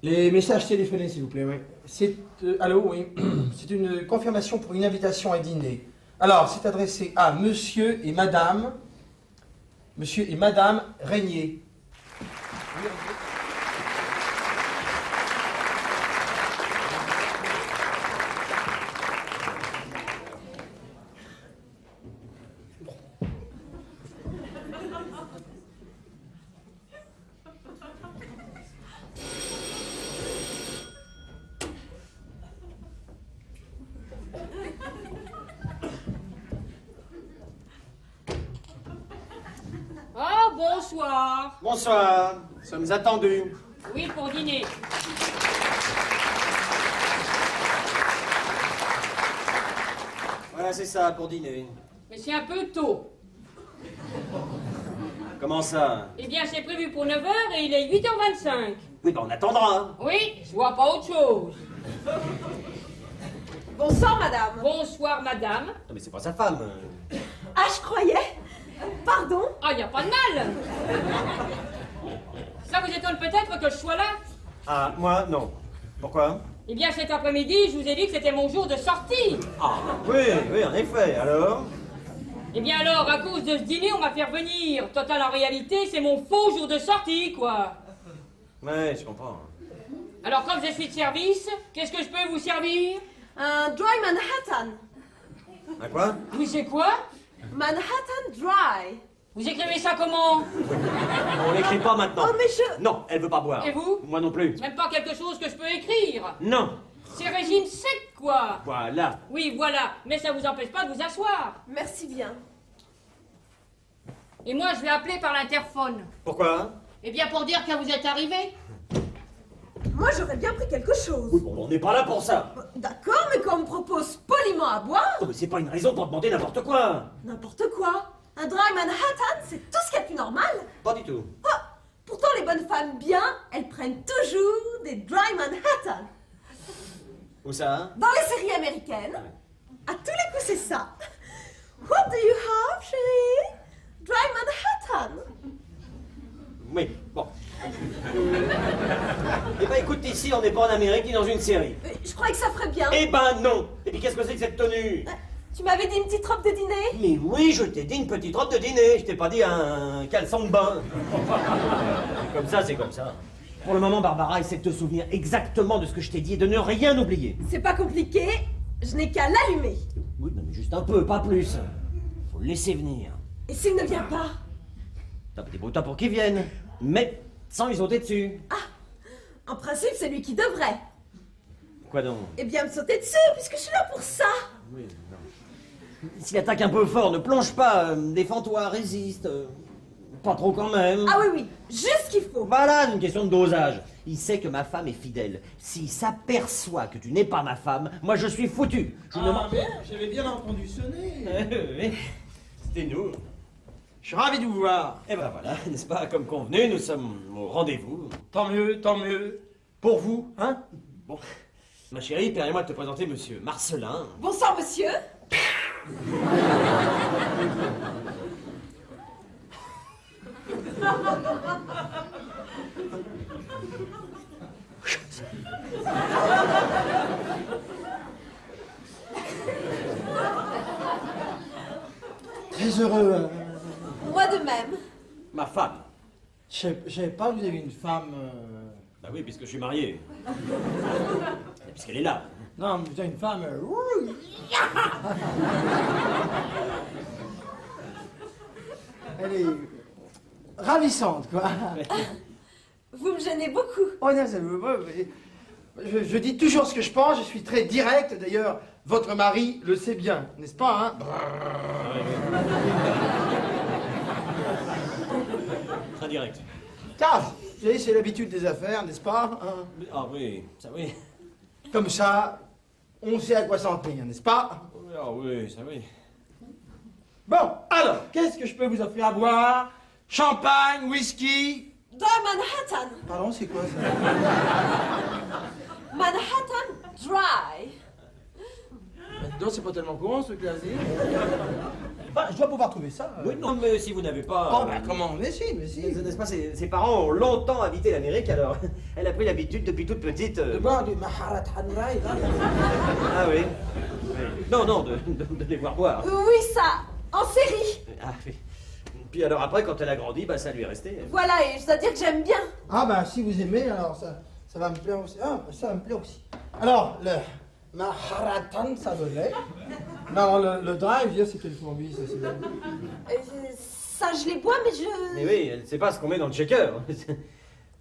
Les messages téléphonés, s'il vous plaît, oui. C'est... allô, oui. C'est une confirmation pour une invitation à dîner. Alors, c'est adressé à Monsieur et Madame Régnier. Ah, bonsoir. Bonsoir, nous sommes attendus. Oui, pour dîner. Voilà, c'est ça, pour dîner. Mais c'est un peu tôt. Comment ça? Eh bien, c'est prévu pour 9h et il est 8h25. Oui, ben on attendra. Oui, je vois pas autre chose. Bonsoir, madame. Bonsoir, madame. Non, mais c'est pas sa femme. Ah, je croyais. Pardon. Ah, y a pas de mal. Ça vous étonne peut-être que je sois là? Ah, moi, non. Pourquoi? Eh bien, cet après-midi, je vous ai dit que c'était mon jour de sortie. Ah, oui, en effet, alors? Eh bien alors, à cause de ce dîner, on m'a fait revenir. Total, en réalité, c'est mon faux jour de sortie, quoi. Ouais, je comprends. Alors, comme je suis de service, qu'est-ce que je peux vous servir? Un dry Manhattan. À quoi? Oui, c'est quoi? Manhattan dry. Vous écrivez ça comment? On l'écrit pas maintenant. Oh, mais je... Non, elle veut pas boire. Et vous? Moi non plus. Même pas quelque chose que je peux écrire. Non. C'est régime sec, quoi. Voilà. Oui, voilà. Mais ça vous empêche pas de vous asseoir. Merci bien. Et moi, je vais appeler par l'interphone. Pourquoi? Eh bien, pour dire que vous êtes arrivé. Moi, j'aurais bien pris quelque chose. Oui, bon, on n'est pas là pour ça. D'accord, mais quand on me propose poliment à boire, Oh, mais c'est pas une raison pour demander n'importe quoi. n'importe quoi. Un dry Manhattan, c'est tout ce qu'il y a de plus normal. Pas du tout. Ah, pourtant, les bonnes femmes bien, elles prennent toujours des dry Manhattan. Où ça? Dans les séries américaines, à tous les coups, c'est ça. What do you have, chérie? Dry Manhattan. Oui, bon. Eh ben écoute, ici, on n'est pas en Amérique ni dans une série. Je croyais que ça ferait bien. Eh ben non. Et puis qu'est-ce que c'est que cette tenue? Tu m'avais dit une petite robe de dîner? Mais oui, je t'ai dit une petite robe de dîner. Je t'ai pas dit un caleçon de bain. C'est comme ça, c'est comme ça. Pour le moment, Barbara, essaie de te souvenir exactement de ce que je t'ai dit et de ne rien oublier. C'est pas compliqué, je n'ai qu'à l'allumer. Oui, non, mais juste un peu, pas plus. Faut le laisser venir. Et s'il ne vient pas? T'as des beaux temps pour qu'il vienne. Mais sans lui sauter dessus. En principe, c'est lui qui devrait. Quoi donc? Eh bien, me sauter dessus, puisque je suis là pour ça. Oui, non. S'il attaque un peu fort, ne plonge pas. Défends-toi, résiste. pas trop quand même. Ah oui, oui, juste ce qu'il faut. Voilà, c'est une question de dosage. Il sait que ma femme est fidèle. S'il s'aperçoit que tu n'es pas ma femme, moi je suis foutu. Je ne m'en... mais j'avais bien entendu sonner. Oui, c'était nous. Je suis ravi de vous voir. Et ben voilà, n'est-ce pas, comme convenu, nous sommes au rendez-vous. Tant mieux, tant mieux. Pour vous, hein? Bon, ma chérie, permets-moi de te présenter monsieur Marcelin. Bonsoir, monsieur. Très heureux. Moi de même. Ma femme. Je savais pas que vous avez une femme. Bah oui, puisque je suis marié. Et puisqu'elle est là. Non, mais vous avez une femme. Elle est ravissante, quoi. Vous me gênez beaucoup. Oh non, je dis toujours ce que je pense, je suis très direct. D'ailleurs, votre mari le sait bien, n'est-ce pas, hein? Très direct. Car, vous savez, c'est l'habitude des affaires, n'est-ce pas, hein? Ah oui, ça oui. Comme ça, on sait à quoi s'en tenir, n'est-ce pas? Ah oui, ça oui. Bon, alors, qu'est-ce que je peux vous offrir à boire? Champagne, whisky? Dry Manhattan. Pardon, c'est quoi ça? Manhattan Dry. Non, c'est pas tellement courant ce classé. Bah, je dois pouvoir trouver ça. Oui, non, mais si vous n'avez pas... Oh, bah comment? Mais si. N'est-ce pas, ses parents ont longtemps habité l'Amérique, alors elle a pris l'habitude depuis toute petite... De boire du Manhattan Dry, là. Ah oui. Non, de les voir boire. Oui, ça. En série. Ah oui. Puis alors après, quand elle a grandi, bah ça lui est resté. Voilà, et je dois dire que j'aime bien. Ah, bah si vous aimez, alors ça va me plaire aussi. Ah, ça va me plaire aussi. Alors, le Manhattan, ça me l'est. Non, le Dry, c'est quelle fourmi, ça, c'est bien. Ça, je les bois, mais je... Mais oui, elle sait pas ce qu'on met dans le shaker.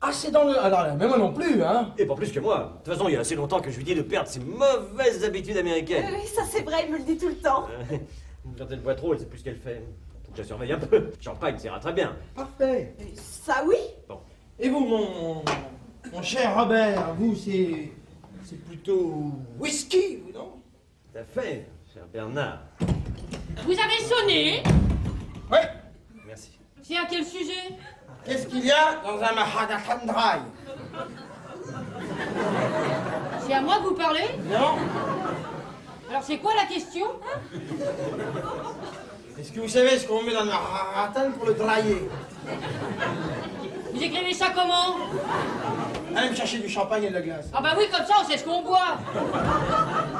Ah, c'est dans le... Alors, mais moi non plus, hein. Et pas plus que moi. De toute façon, il y a assez longtemps que je lui dis de perdre ses mauvaises habitudes américaines. Oui, ça c'est vrai, il me le dit tout le temps. Quand elle boit trop, elle sait plus ce qu'elle fait. Faut que je la surveille un peu. Champagne, ça ira très bien. Parfait. Ça oui. Bon. Et vous, mon cher Robert, vous, c'est plutôt whisky, vous, non? Tout à fait, cher Bernard. Vous avez sonné? Oui. Merci. C'est à quel sujet? Qu'est-ce qu'il y a dans un Manhattan Dry? C'est à moi que vous parlez? Non? Alors c'est quoi la question? Est-ce que vous savez ce qu'on met dans le Manhattan pour le dryer? Vous écrivez ça comment? Allez me chercher du champagne et de la glace. Ah bah oui, comme ça on sait ce qu'on boit.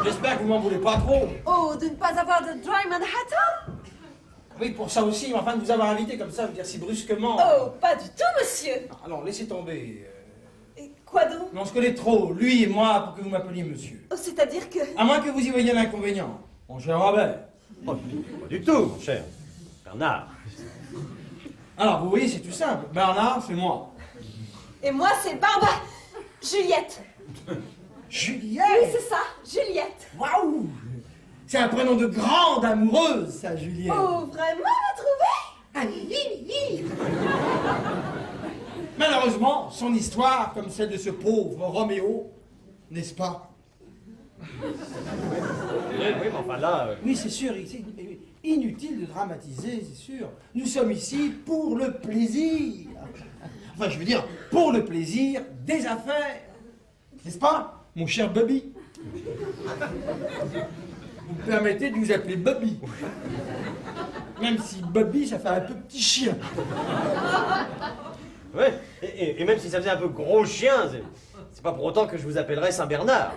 J'espère que vous m'en voulez pas trop. Oh, de ne pas avoir de Dry Manhattan? Oui, pour ça aussi, mais enfin de vous avoir invité comme ça, vous dire si brusquement. Oh, pas du tout, monsieur. Alors, laissez tomber. Et quoi donc? On se connaît trop, lui et moi, pour que vous m'appeliez monsieur. Oh, c'est-à-dire que... À moins que vous y voyiez un inconvénient. Mon cher Robert. Oh, pas du tout, mon cher. Bernard. Alors, vous voyez, c'est tout simple. Bernard, c'est moi. Et moi, c'est Barbara... Juliette. Juliette. Oui, c'est ça, Juliette. Waouh. C'est un prénom de grande amoureuse, ça, Juliette. Oh, vraiment, vous trouvez? Ah, hi. Malheureusement, son histoire, comme celle de ce pauvre Roméo, n'est-ce pas? Oui, mais enfin là... Oui, c'est sûr, c'est inutile de dramatiser, c'est sûr. Nous sommes ici pour le plaisir. Enfin, je veux dire, pour le plaisir des affaires. N'est-ce pas, mon cher Bobby? Vous me permettez de vous appeler Bobby. Même si Bobby, ça fait un peu petit chien. Ouais, et même si ça faisait un peu gros chien, c'est pas pour autant que je vous appellerais Saint-Bernard.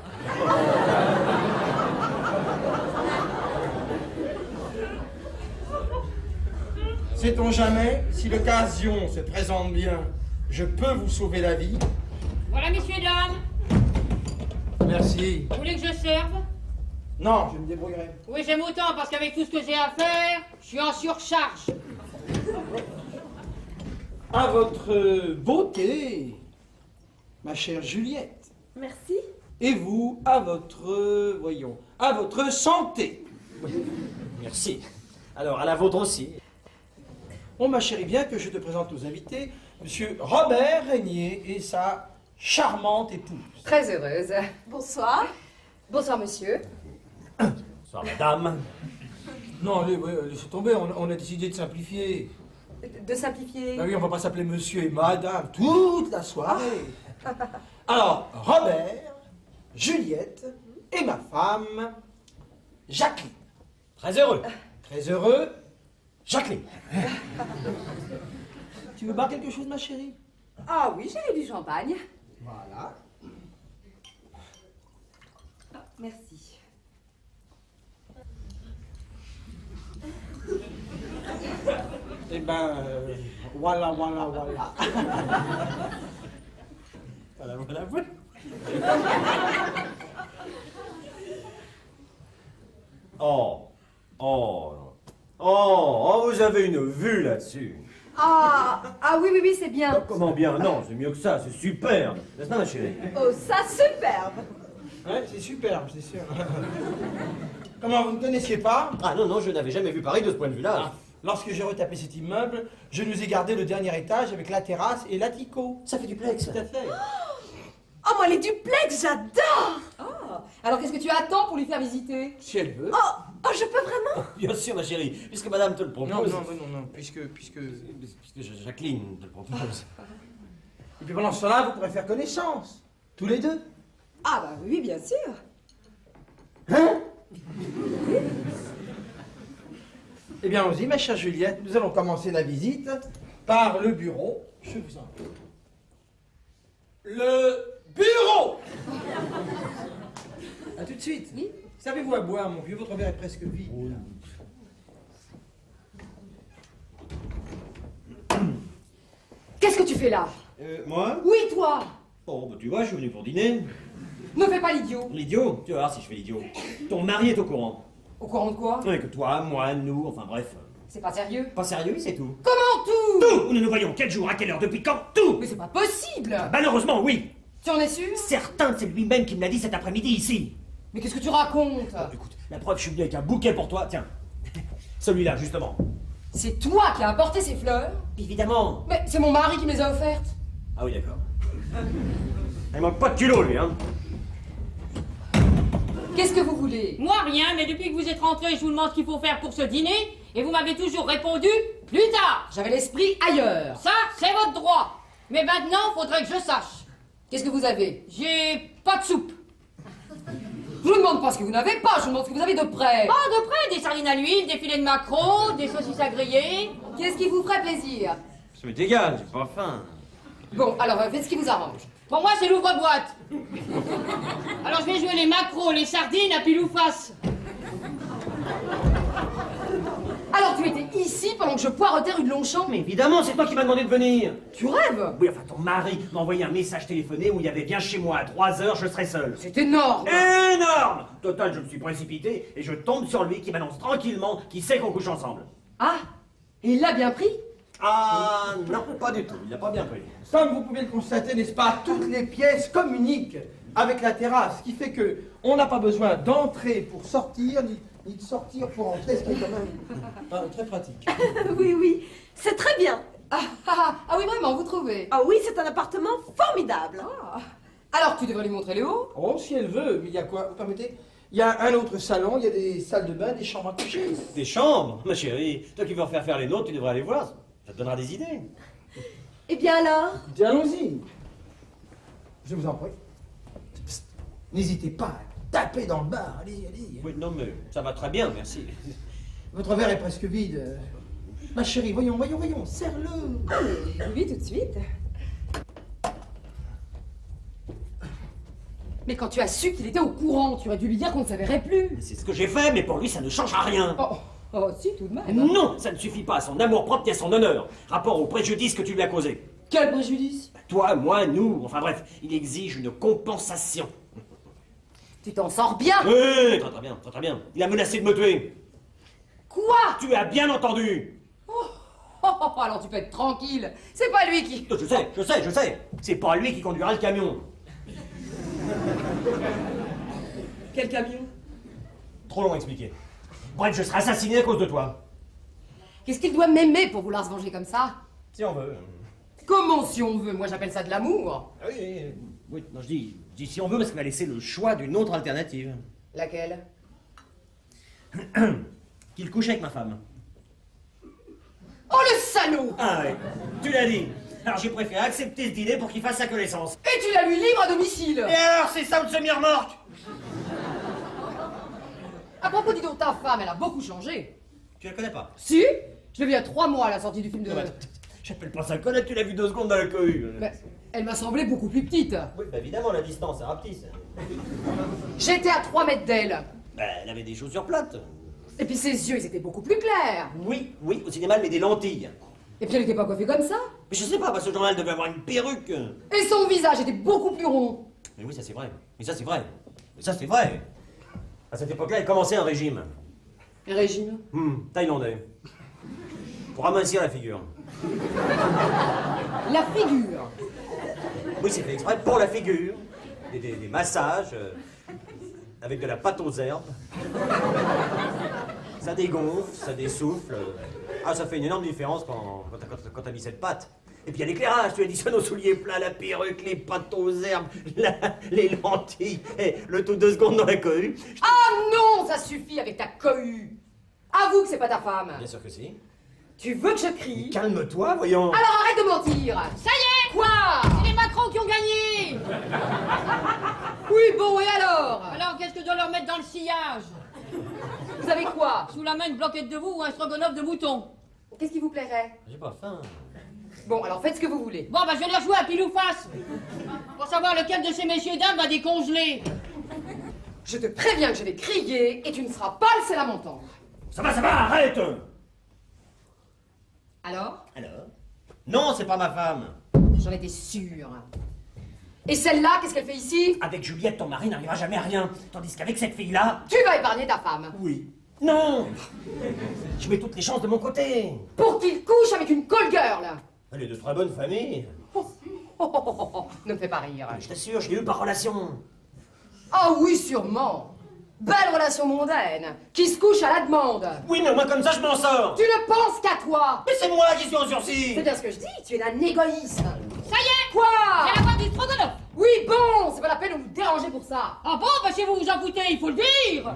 Sait-on jamais, si l'occasion se présente bien, je peux vous sauver la vie? Voilà messieurs dames. Merci. Vous voulez que je serve? Non, je me débrouillerai. Oui, j'aime autant parce qu'avec tout ce que j'ai à faire, je suis en surcharge. À votre beauté, ma chère Juliette. Merci. Et vous, à votre, voyons, à votre santé. Merci. Alors, à la vôtre aussi. On ma chérie, bien que je te présente aux invités, monsieur Robert Régnier et sa charmante épouse. Très heureuse. Bonsoir. Bonsoir, monsieur. Bonsoir, madame. Non, laissez tomber, on a décidé de simplifier. De simplifier. Ah oui, on va pas s'appeler monsieur et madame toute la soirée. Alors, Robert, Juliette et ma femme, Jacqueline. Très heureux. Très heureux, Jacqueline. Tu veux boire quelque chose, ma chérie? Ah oui, j'avais du champagne. Voilà. Ah, merci. Eh ben, voilà. Voilà. Oh, vous avez une vue là-dessus. Ah oui, c'est bien. Comment bien? Non, c'est mieux que ça, c'est superbe. N'est-ce pas, ma chérie? Oh, ça, superbe. Ouais, c'est superbe, c'est sûr. Comment, vous ne connaissiez pas? Ah non, je n'avais jamais vu Paris de ce point de vue-là. Lorsque j'ai retapé cet immeuble, je nous ai gardé le dernier étage avec la terrasse et l'attico. Ça fait duplex. Tout à fait. Oh, moi, les duplex, j'adore. Ah, alors qu'est-ce que tu attends pour lui faire visiter? Si elle veut. Oh, je peux vraiment? Bien sûr, ma chérie, puisque madame te le propose. Non, puisque... Puisque Jacqueline te le propose. Et puis pendant ce temps-là, vous pourrez faire connaissance. Tous les deux. Ah bah oui, bien sûr. Hein? Eh bien, allons-y, ma chère Juliette, nous allons commencer la visite par le bureau. Je vous en prie. Le bureau! A tout de suite. Oui. Savez-vous à boire, mon vieux? Votre verre est presque vide. Oui. Qu'est-ce que tu fais là? Moi? Oui, toi. Oh, bah tu vois, je suis venu pour dîner. Ne fais pas l'idiot. L'idiot? Tu vas voir si je fais l'idiot. Ton mari est au courant. Au courant de quoi? Ouais, que toi, moi, nous, enfin bref. C'est pas sérieux. Pas sérieux, c'est tout. Comment tout? Tout! Où nous nous voyons? Quel jour? À quelle heure? Depuis quand? Tout! Mais c'est pas possible. Malheureusement, oui! Tu en es sûr? Certain, c'est lui-même qui me l'a dit cet après-midi ici. Mais qu'est-ce que tu racontes? Écoute, la preuve, je suis venu avec un bouquet pour toi. Tiens, celui-là, justement. C'est toi qui as apporté ces fleurs? Évidemment. Mais c'est mon mari qui me les a offertes. Ah oui, d'accord. Il manque pas de culot, lui, hein. Qu'est-ce que vous voulez? Moi, rien, mais depuis que vous êtes rentré, je vous demande ce qu'il faut faire pour ce dîner, et vous m'avez toujours répondu plus tard. J'avais l'esprit ailleurs. Ça, c'est votre droit. Mais maintenant, faudrait que je sache. Qu'est-ce que vous avez? J'ai pas de soupe. Je vous demande pas ce que vous n'avez pas, je vous demande ce que vous avez de près. Pas de près, des sardines à l'huile, des filets de maquereau, des saucisses à griller. Qu'est-ce qui vous ferait plaisir? Ça m'est égal, j'ai pas faim. Bon, alors faites ce qui vous arrange. Pour moi, c'est l'ouvre-boîte. Alors, je vais jouer les maquereaux, les sardines à pile ou face. Alors tu étais ici pendant que je poiretais rue de Longchamp? Mais évidemment, c'est toi qui m'as demandé de venir. Tu rêves? Oui, enfin, ton mari m'a envoyé un message téléphoné où il y avait bien chez moi à 3h, je serai seul. C'est énorme. Énorme! Total, je me suis précipité et je tombe sur lui qui m'annonce tranquillement qu'il sait qu'on couche ensemble. Ah, et il l'a bien pris? Ah non, pas du tout, il l'a pas bien pris. Comme vous pouvez le constater, n'est-ce pas, toutes les pièces communiquent avec la terrasse, ce qui fait que on n'a pas besoin d'entrer pour sortir, ni de sortir pour entrer, ce qui est quand même très pratique. Oui, c'est très bien. Ah oui, vraiment, vous trouvez? Ah oui, c'est un appartement formidable. Ah. Alors tu devrais lui montrer les hauts. Oh, si elle veut, mais il y a quoi? Vous permettez? Il y a un autre salon, il y a des salles de bain, des chambres à coucher. Des chambres? Ma chérie, toi qui veux faire les nôtres, tu devrais aller voir. Ça te donnera des idées. Eh bien alors? Écoutez, allons-y. Je vous en prie. Psst. N'hésitez pas à taper dans le bar. Allez. Oui, non, mais ça va très bien, merci. Votre verre est presque vide. Ma chérie, voyons, serre-le. Oui, tout de suite. Mais quand tu as su qu'il était au courant, tu aurais dû lui dire qu'on ne se verrait plus. C'est ce que j'ai fait, mais pour lui, ça ne changera rien. Oh, si, tout de même. Non, ça ne suffit pas à son amour-propre et à son honneur. Rapport au préjudice que tu lui as causé. Quel préjudice? Toi, moi, nous, enfin bref, il exige une compensation. Tu t'en sors bien. Oui, très bien. Il a menacé de me tuer. Quoi? Tu as bien entendu. Alors tu peux être tranquille. C'est pas lui qui... Je sais. C'est pas lui qui conduira le camion. Quel camion? Trop long à expliquer. Bref, je serai assassiné à cause de toi. Qu'est-ce qu'il doit m'aimer pour vouloir se venger comme ça? Si on veut. Comment si on veut? Moi j'appelle ça de l'amour. Ah oui, non, je dis si on veut parce qu'il va laisser le choix d'une autre alternative. Laquelle? Qu'il couche avec ma femme. Oh le salaud! Ah ouais, tu l'as dit. Alors j'ai préféré accepter ce dîner pour qu'il fasse sa connaissance. Et tu la lui livres à domicile! Et alors, c'est ça ou de semi-remorque? À propos, dis donc, ta femme, elle a beaucoup changé. Tu la connais pas? Si? Je l'ai vue il y a 3 mois à la sortie du film de... J'appelle pas ça le connaître, tu l'as vu 2 secondes dans la cohue. Mais elle m'a semblé beaucoup plus petite. Oui, bah évidemment, la distance, c'est rapetisse. J'étais à 3 mètres d'elle. Bah, elle avait des chaussures plates. Et puis ses yeux, ils étaient beaucoup plus clairs. Oui, au cinéma, elle met des lentilles. Et puis elle n'était pas coiffée comme ça. Mais je sais pas, parce que ce journal devait avoir une perruque. Et son visage était beaucoup plus rond. Mais oui, ça c'est vrai. Mais ça c'est vrai. Mais ça c'est vrai. À cette époque-là, elle commençait un régime. Régime. Thaïlandais. Pour amincir la figure. La figure. Oui, c'est fait exprès pour la figure. Des massages, avec de la pâte aux herbes. Ça dégonfle, ça dessouffle. Ah, ça fait une énorme différence quand t'as mis cette pâte. Et puis il y a l'éclairage, tu additionnes aux souliers plats, la perruque, les pâtes aux herbes, les lentilles, et le tout 2 secondes dans la cohue. Ah non, ça suffit avec ta cohue. Avoue que c'est pas ta femme. Bien sûr que si. Tu veux que je crie? Calme-toi, voyons. Alors arrête de mentir. Ça y est! Quoi? C'est les Macron qui ont gagné! Oui, bon, et alors? Alors, qu'est-ce que je dois leur mettre dans le sillage? Vous savez quoi? Sous la main, une bloquette de veau ou un stroganoff de mouton? Qu'est-ce qui vous plairait? J'ai pas faim. Bon, alors faites ce que vous voulez. Bon, bah, je vais leur jouer à pile ou face. Pour savoir lequel de ces messieurs dames va décongeler. Je te préviens que je vais crier et tu ne seras pas le seul à m'entendre. Ça va, arrête. Alors? Alors? Non, c'est pas ma femme. J'en étais sûre. Et celle-là, qu'est-ce qu'elle fait ici? Avec Juliette, ton mari n'arrivera jamais à rien. Tandis qu'avec cette fille-là... Tu vas épargner ta femme. Oui. Non. Je mets toutes les chances de mon côté. Pour qu'il couche avec une call girl. Elle est de très bonne famille. Ne me fais pas rire. Je t'assure, je l'ai eu par relation. Ah oui, sûrement. Belle relation mondaine, qui se couche à la demande. Oui, mais au moins comme ça, je m'en sors. Tu ne penses qu'à toi. Mais c'est moi qui suis en sursis. C'est bien ce que je dis, tu es un égoïste. Ça y est! Quoi? J'ai la voix du stroganoff! Oui, bon, c'est pas la peine de vous déranger pour ça. Ah bon, bah si vous vous en foutez, il faut le dire!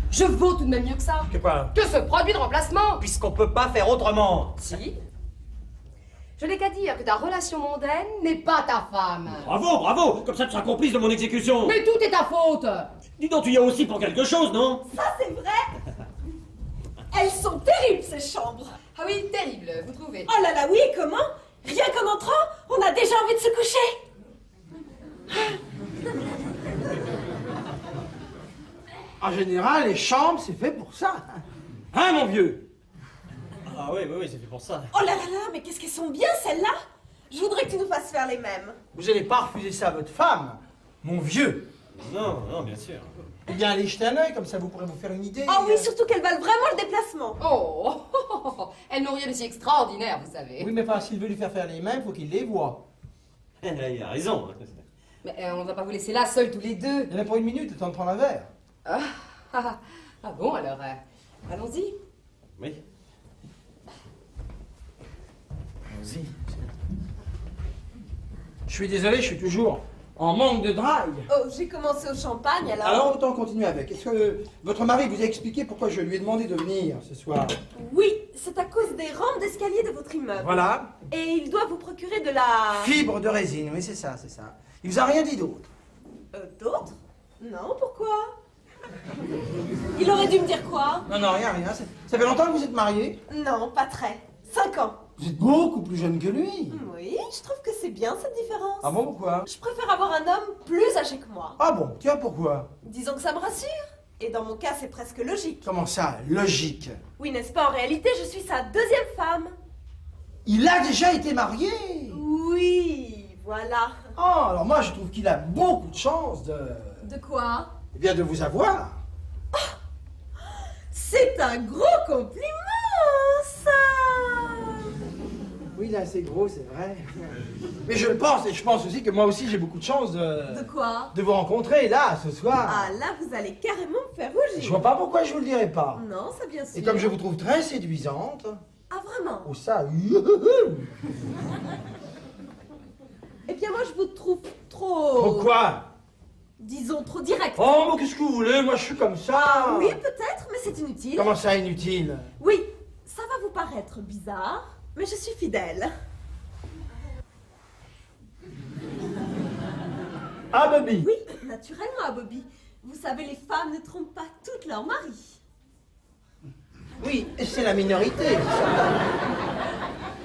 Je vaux tout de même mieux que ça. Que quoi? Que ce produit de remplacement. Puisqu'on peut pas faire autrement. Si. Je n'ai qu'à dire que ta relation mondaine n'est pas ta femme. Bravo. Comme ça, tu seras complice de mon exécution. Mais tout est ta faute. Dis donc, tu y as aussi pour quelque chose, non? Ça, c'est vrai. Elles sont terribles, ces chambres. Ah oui, terrible, vous trouvez? Oh là là, oui, et comment? Rien qu'en entrant, on a déjà envie de se coucher. En général, les chambres, c'est fait pour ça. Hein, mon vieux? Ah oui, c'est fait pour ça. Oh là là là, mais qu'est-ce qu'elles sont bien, celles-là. Je voudrais que tu nous fasses faire les mêmes. Vous n'allez pas refuser ça à votre femme, mon vieux. Non, bien sûr. Eh bien, allez jeter un œil, comme ça vous pourrez vous faire une idée. Oh oui, surtout qu'elles valent vraiment le déplacement. Oh, elles n'ont rien de si extraordinaire, vous savez. Oui, mais enfin, s'il veut lui faire les mains, il faut qu'il les voie. Il a raison. Mais on ne va pas vous laisser là, seuls tous les deux. Il y en a pour une minute, le temps de prendre un verre. Ah bon, alors, allons-y. Oui. Allons-y. Je suis désolé, je suis toujours en manque de drague. Oh, j'ai commencé au champagne, alors... Alors, autant continuer avec. Est-ce que votre mari vous a expliqué pourquoi je lui ai demandé de venir ce soir? Oui, c'est à cause des rampes d'escalier de votre immeuble. Voilà. Et il doit vous procurer de la... Fibre de résine, oui, c'est ça, c'est ça. Il vous a rien dit d'autre? D'autres? Non, pourquoi? Il aurait dû me dire quoi? Non, rien. Ça fait longtemps que vous êtes mariés? Non, pas très. 5 ans. Vous êtes beaucoup plus jeune que lui. Oui, je trouve que c'est bien cette différence. Ah bon, pourquoi? Je préfère avoir un homme plus âgé que moi. Ah bon, tiens, pourquoi? Disons que ça me rassure. Et dans mon cas, c'est presque logique. Comment ça, logique? Oui, n'est-ce pas? En réalité, je suis sa deuxième femme. Il a déjà été marié? Oui, voilà. Oh, alors moi, je trouve qu'il a beaucoup de chance de... De quoi? Eh bien, de vous avoir. C'est un gros compliment, ça. Oui, il est assez gros, c'est vrai. Mais je le pense, et je pense aussi que moi aussi j'ai beaucoup de chance De quoi? de vous rencontrer là, ce soir. Ah là, vous allez carrément me faire rougir. Je vois pas pourquoi je vous le dirais pas. Non, ça bien sûr. Et comme je vous trouve très séduisante... Ah vraiment? Oh ça... Eh bien moi je vous trouve trop... Pourquoi? Disons trop direct. Oh, mais qu'est-ce que vous voulez? Moi je suis comme ça. Oui, peut-être, mais c'est inutile. Comment ça, inutile? Oui, ça va vous paraître bizarre, mais je suis fidèle. Ah, Bobby? Oui, naturellement, à Bobby. Vous savez, les femmes ne trompent pas toutes leurs maris. Oui, c'est la minorité. Ça.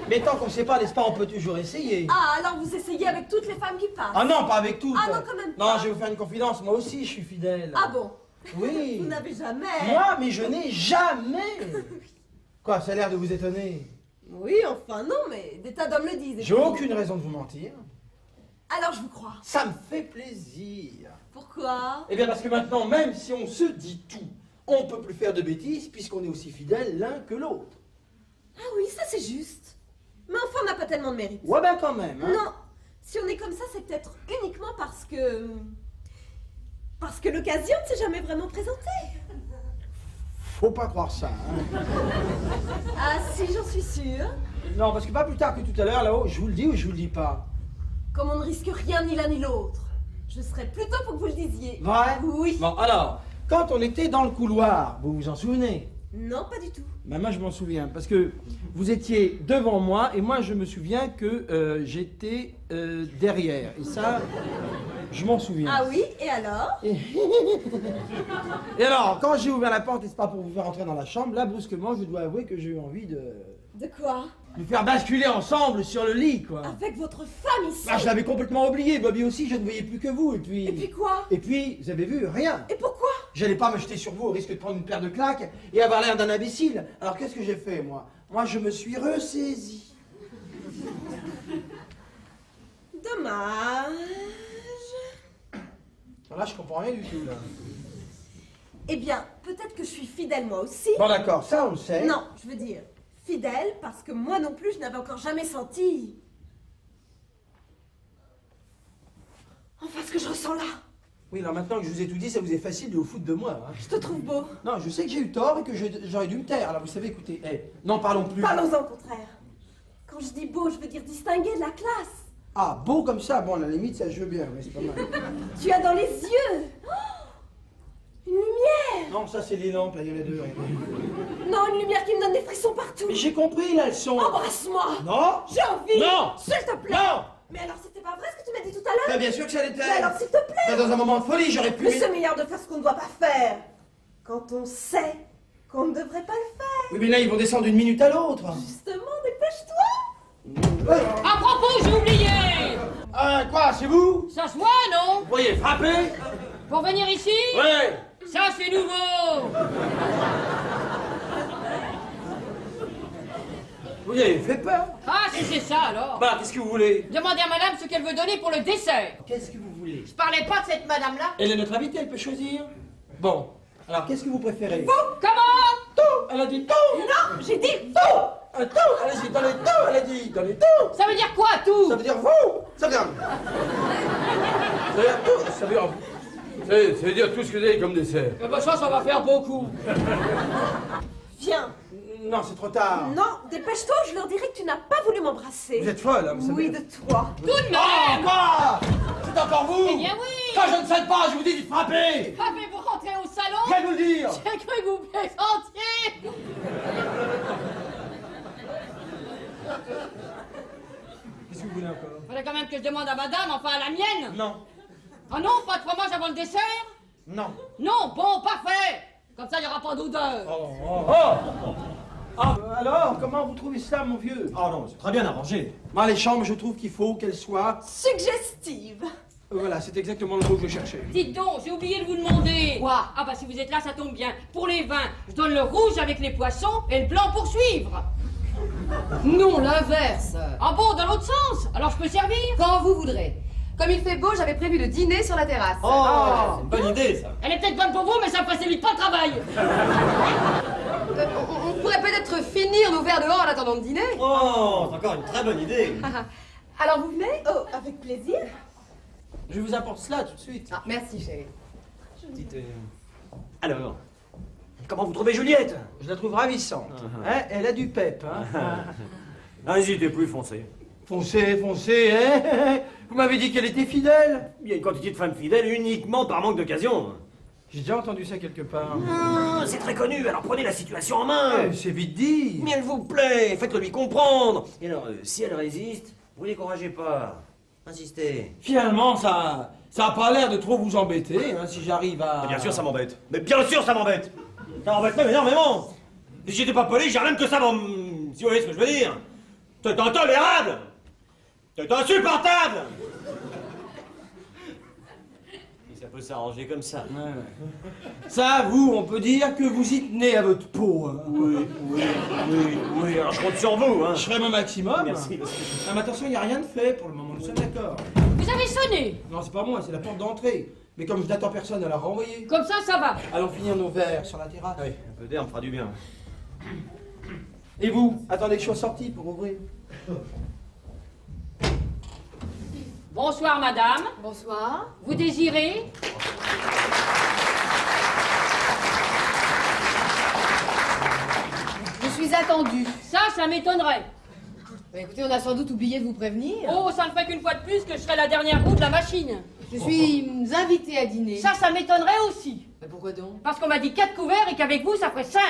Mais tant qu'on ne sait pas, n'est-ce pas, on peut toujours essayer. Ah, alors vous essayez avec toutes les femmes qui passent. Ah non, pas avec toutes. Ah non, quand même Non, pas. je vais vous faire une confidence, moi aussi je suis fidèle. Ah bon? Oui. Vous n'avez jamais... Moi, mais je n'ai jamais. Quoi, ça a l'air de vous étonner? Oui, enfin non, mais des tas d'hommes le disent. et J'ai puis- aucune raison de vous mentir. Alors je vous crois. Ça me fait plaisir. Pourquoi? Eh bien parce que maintenant, même si on se dit tout, on ne peut plus faire de bêtises puisqu'on est aussi fidèles l'un que l'autre. Ah oui, ça c'est juste. Mais enfin, on n'a pas tellement de mérite. Ouais ben quand même, hein. Non, si on est comme ça, c'est peut-être uniquement parce que... Parce que l'occasion ne s'est jamais vraiment présentée. Faut pas croire ça, hein. Ah si, j'en suis sûre. Non, parce que pas plus tard que tout à l'heure, là-haut, je vous le dis ou je vous le dis pas? Comme on ne risque rien ni l'un ni l'autre, je serais plutôt pour que vous le disiez. Vrai? Oui. Bon, alors, quand on était dans le couloir, vous vous en souvenez? Non, pas du tout. Ben moi je m'en souviens, parce que vous étiez devant moi et moi je me souviens que j'étais derrière. Et ça, je m'en souviens. Ah oui, et alors? Et alors, quand j'ai ouvert la porte, et c'est pas pour vous faire entrer dans la chambre, là brusquement je dois avouer que j'ai eu envie de De quoi? nous faire basculer ensemble sur le lit, quoi. Avec votre femme ici? Ah, je l'avais complètement oublié, Bobby aussi, je ne voyais plus que vous, et puis... Et puis quoi? Et puis, vous avez vu, rien. Et pourquoi? J'allais pas me jeter sur vous au risque de prendre une paire de claques et avoir l'air d'un imbécile. Alors qu'est-ce que j'ai fait, moi? Moi, je me suis ressaisi. Dommage. Là, je comprends rien du tout, là. Eh bien, peut-être que je suis fidèle moi aussi. Bon, d'accord, ça, on le sait. Non, je veux dire fidèle parce que moi non plus, je n'avais encore jamais senti... Enfin, ce que je ressens là. Oui, alors maintenant que je vous ai tout dit, ça vous est facile de vous foutre de moi, hein. Je te trouve beau. Non, je sais que j'ai eu tort et que j'aurais dû me taire. Alors, vous savez, écoutez, n'en parlons plus. Parlons-en au contraire. Quand je dis beau, je veux dire distingué de la classe. Ah, beau comme ça, bon, à la limite, ça je veux bien, mais c'est pas mal. Tu as dans les yeux une lumière. Non, ça, c'est les lampes, là, il y en a deux. Non, une lumière qui me donne des frissons partout. Mais j'ai compris, là, elles sont... Embrasse-moi. Non. J'ai envie. Non. S'il te plaît. Non. Mais alors, c'était pas vrai ce que tu m'as dit tout à l'heure? Bah, bien sûr que ça l'était. Mais alors, s'il te plaît. Bah, dans un moment de folie, j'aurais pu... Mais c'est meilleur de faire ce qu'on ne doit pas faire. Quand on sait qu'on ne devrait pas le faire. Oui, mais là, ils vont descendre d'une minute à l'autre. Justement, dépêche-toi. À propos, j'ai oublié. Quoi, c'est vous? Ça se voit, non? Vous voyez, frapper? Pour venir ici? Ouais. Ça, c'est nouveau. Vous avez fait peur. Ah, si c'est ça, alors. Bah, qu'est-ce que vous voulez? Demandez à madame ce qu'elle veut donner pour le dessert. Qu'est-ce que vous voulez? Je parlais pas de cette madame-là. Elle est notre invitée, elle peut choisir. Bon, alors qu'est-ce que vous préférez? Comment? Tout. Elle a dit tout. Non, j'ai dit Tout. Un tout. Elle a dit dans les tout. Elle a dit dans les tout. Ça veut dire quoi, tout? Ça veut dire vous. Ça veut dire... Ça veut dire tout. Ça veut dire... Ça veut dire tout ce que vous avez comme dessert. Eh ben ça va faire beaucoup. viens. Non, c'est trop tard. Non, dépêche-toi, je leur dirai que tu n'as pas voulu m'embrasser. Vous êtes folle, hein, vous savez. Oui, de toi. Tout de Oh, même. quoi? C'est encore vous? Eh bien oui. Quand je ne cède pas, je vous dis de frapper. Ah, mais vous rentrez au salon? Je viens de vous le dire. J'ai cru que vous plaisantiez. Qu'est-ce que vous voulez encore? Faudrait quand même que je demande à madame, enfin à la mienne. Non. Ah non, pas de fromage avant le dessert? Non. Non, bon, parfait. Comme ça, il n'y aura pas d'odeur. Alors, comment vous trouvez ça, mon vieux? Oh non, c'est très bien arrangé. Moi, les chambres, je trouve qu'il faut qu'elles soient... Suggestive. Voilà, c'est exactement le mot que je cherchais. Dites donc, j'ai oublié de vous demander. Quoi? Ah bah si vous êtes là, ça tombe bien. Pour les vins, je donne le rouge avec les poissons et le blanc pour suivre. Non, l'inverse. Ah bon, dans l'autre sens? Alors je peux servir? Quand vous voudrez. Comme il fait beau, j'avais prévu de dîner sur la terrasse. Oh, c'est une bonne idée, ça. Elle est peut-être bonne pour vous, mais ça ne facilite pas le travail. On pourrait peut-être finir nos verres dehors en attendant de dîner. Oh, c'est encore une très bonne idée. Alors vous venez? Oh, avec plaisir. Je vous apporte cela tout de suite. Ah, merci chérie. Dites, alors, comment vous trouvez Juliette? Je la trouve ravissante. Hein, elle a du pep. Hein. N'hésitez plus, foncez. Foncez, foncez, hein. Vous m'avez dit qu'elle était fidèle. Il y a une quantité de femmes fidèles uniquement par manque d'occasion. J'ai déjà entendu ça quelque part. C'est très connu, alors prenez la situation en main. C'est vite dit. Mais elle vous plaît, faites-le lui comprendre. Et alors, si elle résiste, vous découragez pas. Insistez. Finalement, ça a pas l'air de trop vous embêter, hein, si j'arrive à... Mais bien sûr, ça m'embête. Mais bien sûr, ça m'embête. Ça m'embête même énormément. Si j'étais pas poli, j'ai rien que ça si vous voyez ce que je veux dire. C'est intolérable. C'est insupportable. Et ça peut s'arranger comme ça. Ouais. Ça, vous, on peut dire que vous y tenez à votre peau. Hein. Oui, alors je compte sur vous, hein. Je ferai mon maximum. Merci. Ah, mais attention, il n'y a rien de fait pour le moment, nous sommes d'accord. Vous avez sonné. Non, c'est pas moi, c'est la porte d'entrée. Mais comme je n'attends personne à la renvoyer. Comme ça va. Allons finir nos verres sur la terrasse. Oui, un peu d'air me fera du bien. Et vous, attendez que je sois sorti pour ouvrir. Bonsoir, madame. Bonsoir. Vous désirez? Je suis attendue. Ça m'étonnerait. Bah, écoutez, on a sans doute oublié de vous prévenir. Oh, ça ne fait qu'une fois de plus que je serai la dernière roue de la machine. Je suis invitée à dîner. Ça m'étonnerait aussi. Mais pourquoi donc? Parce qu'on m'a dit 4 couverts et qu'avec vous, ça ferait 5.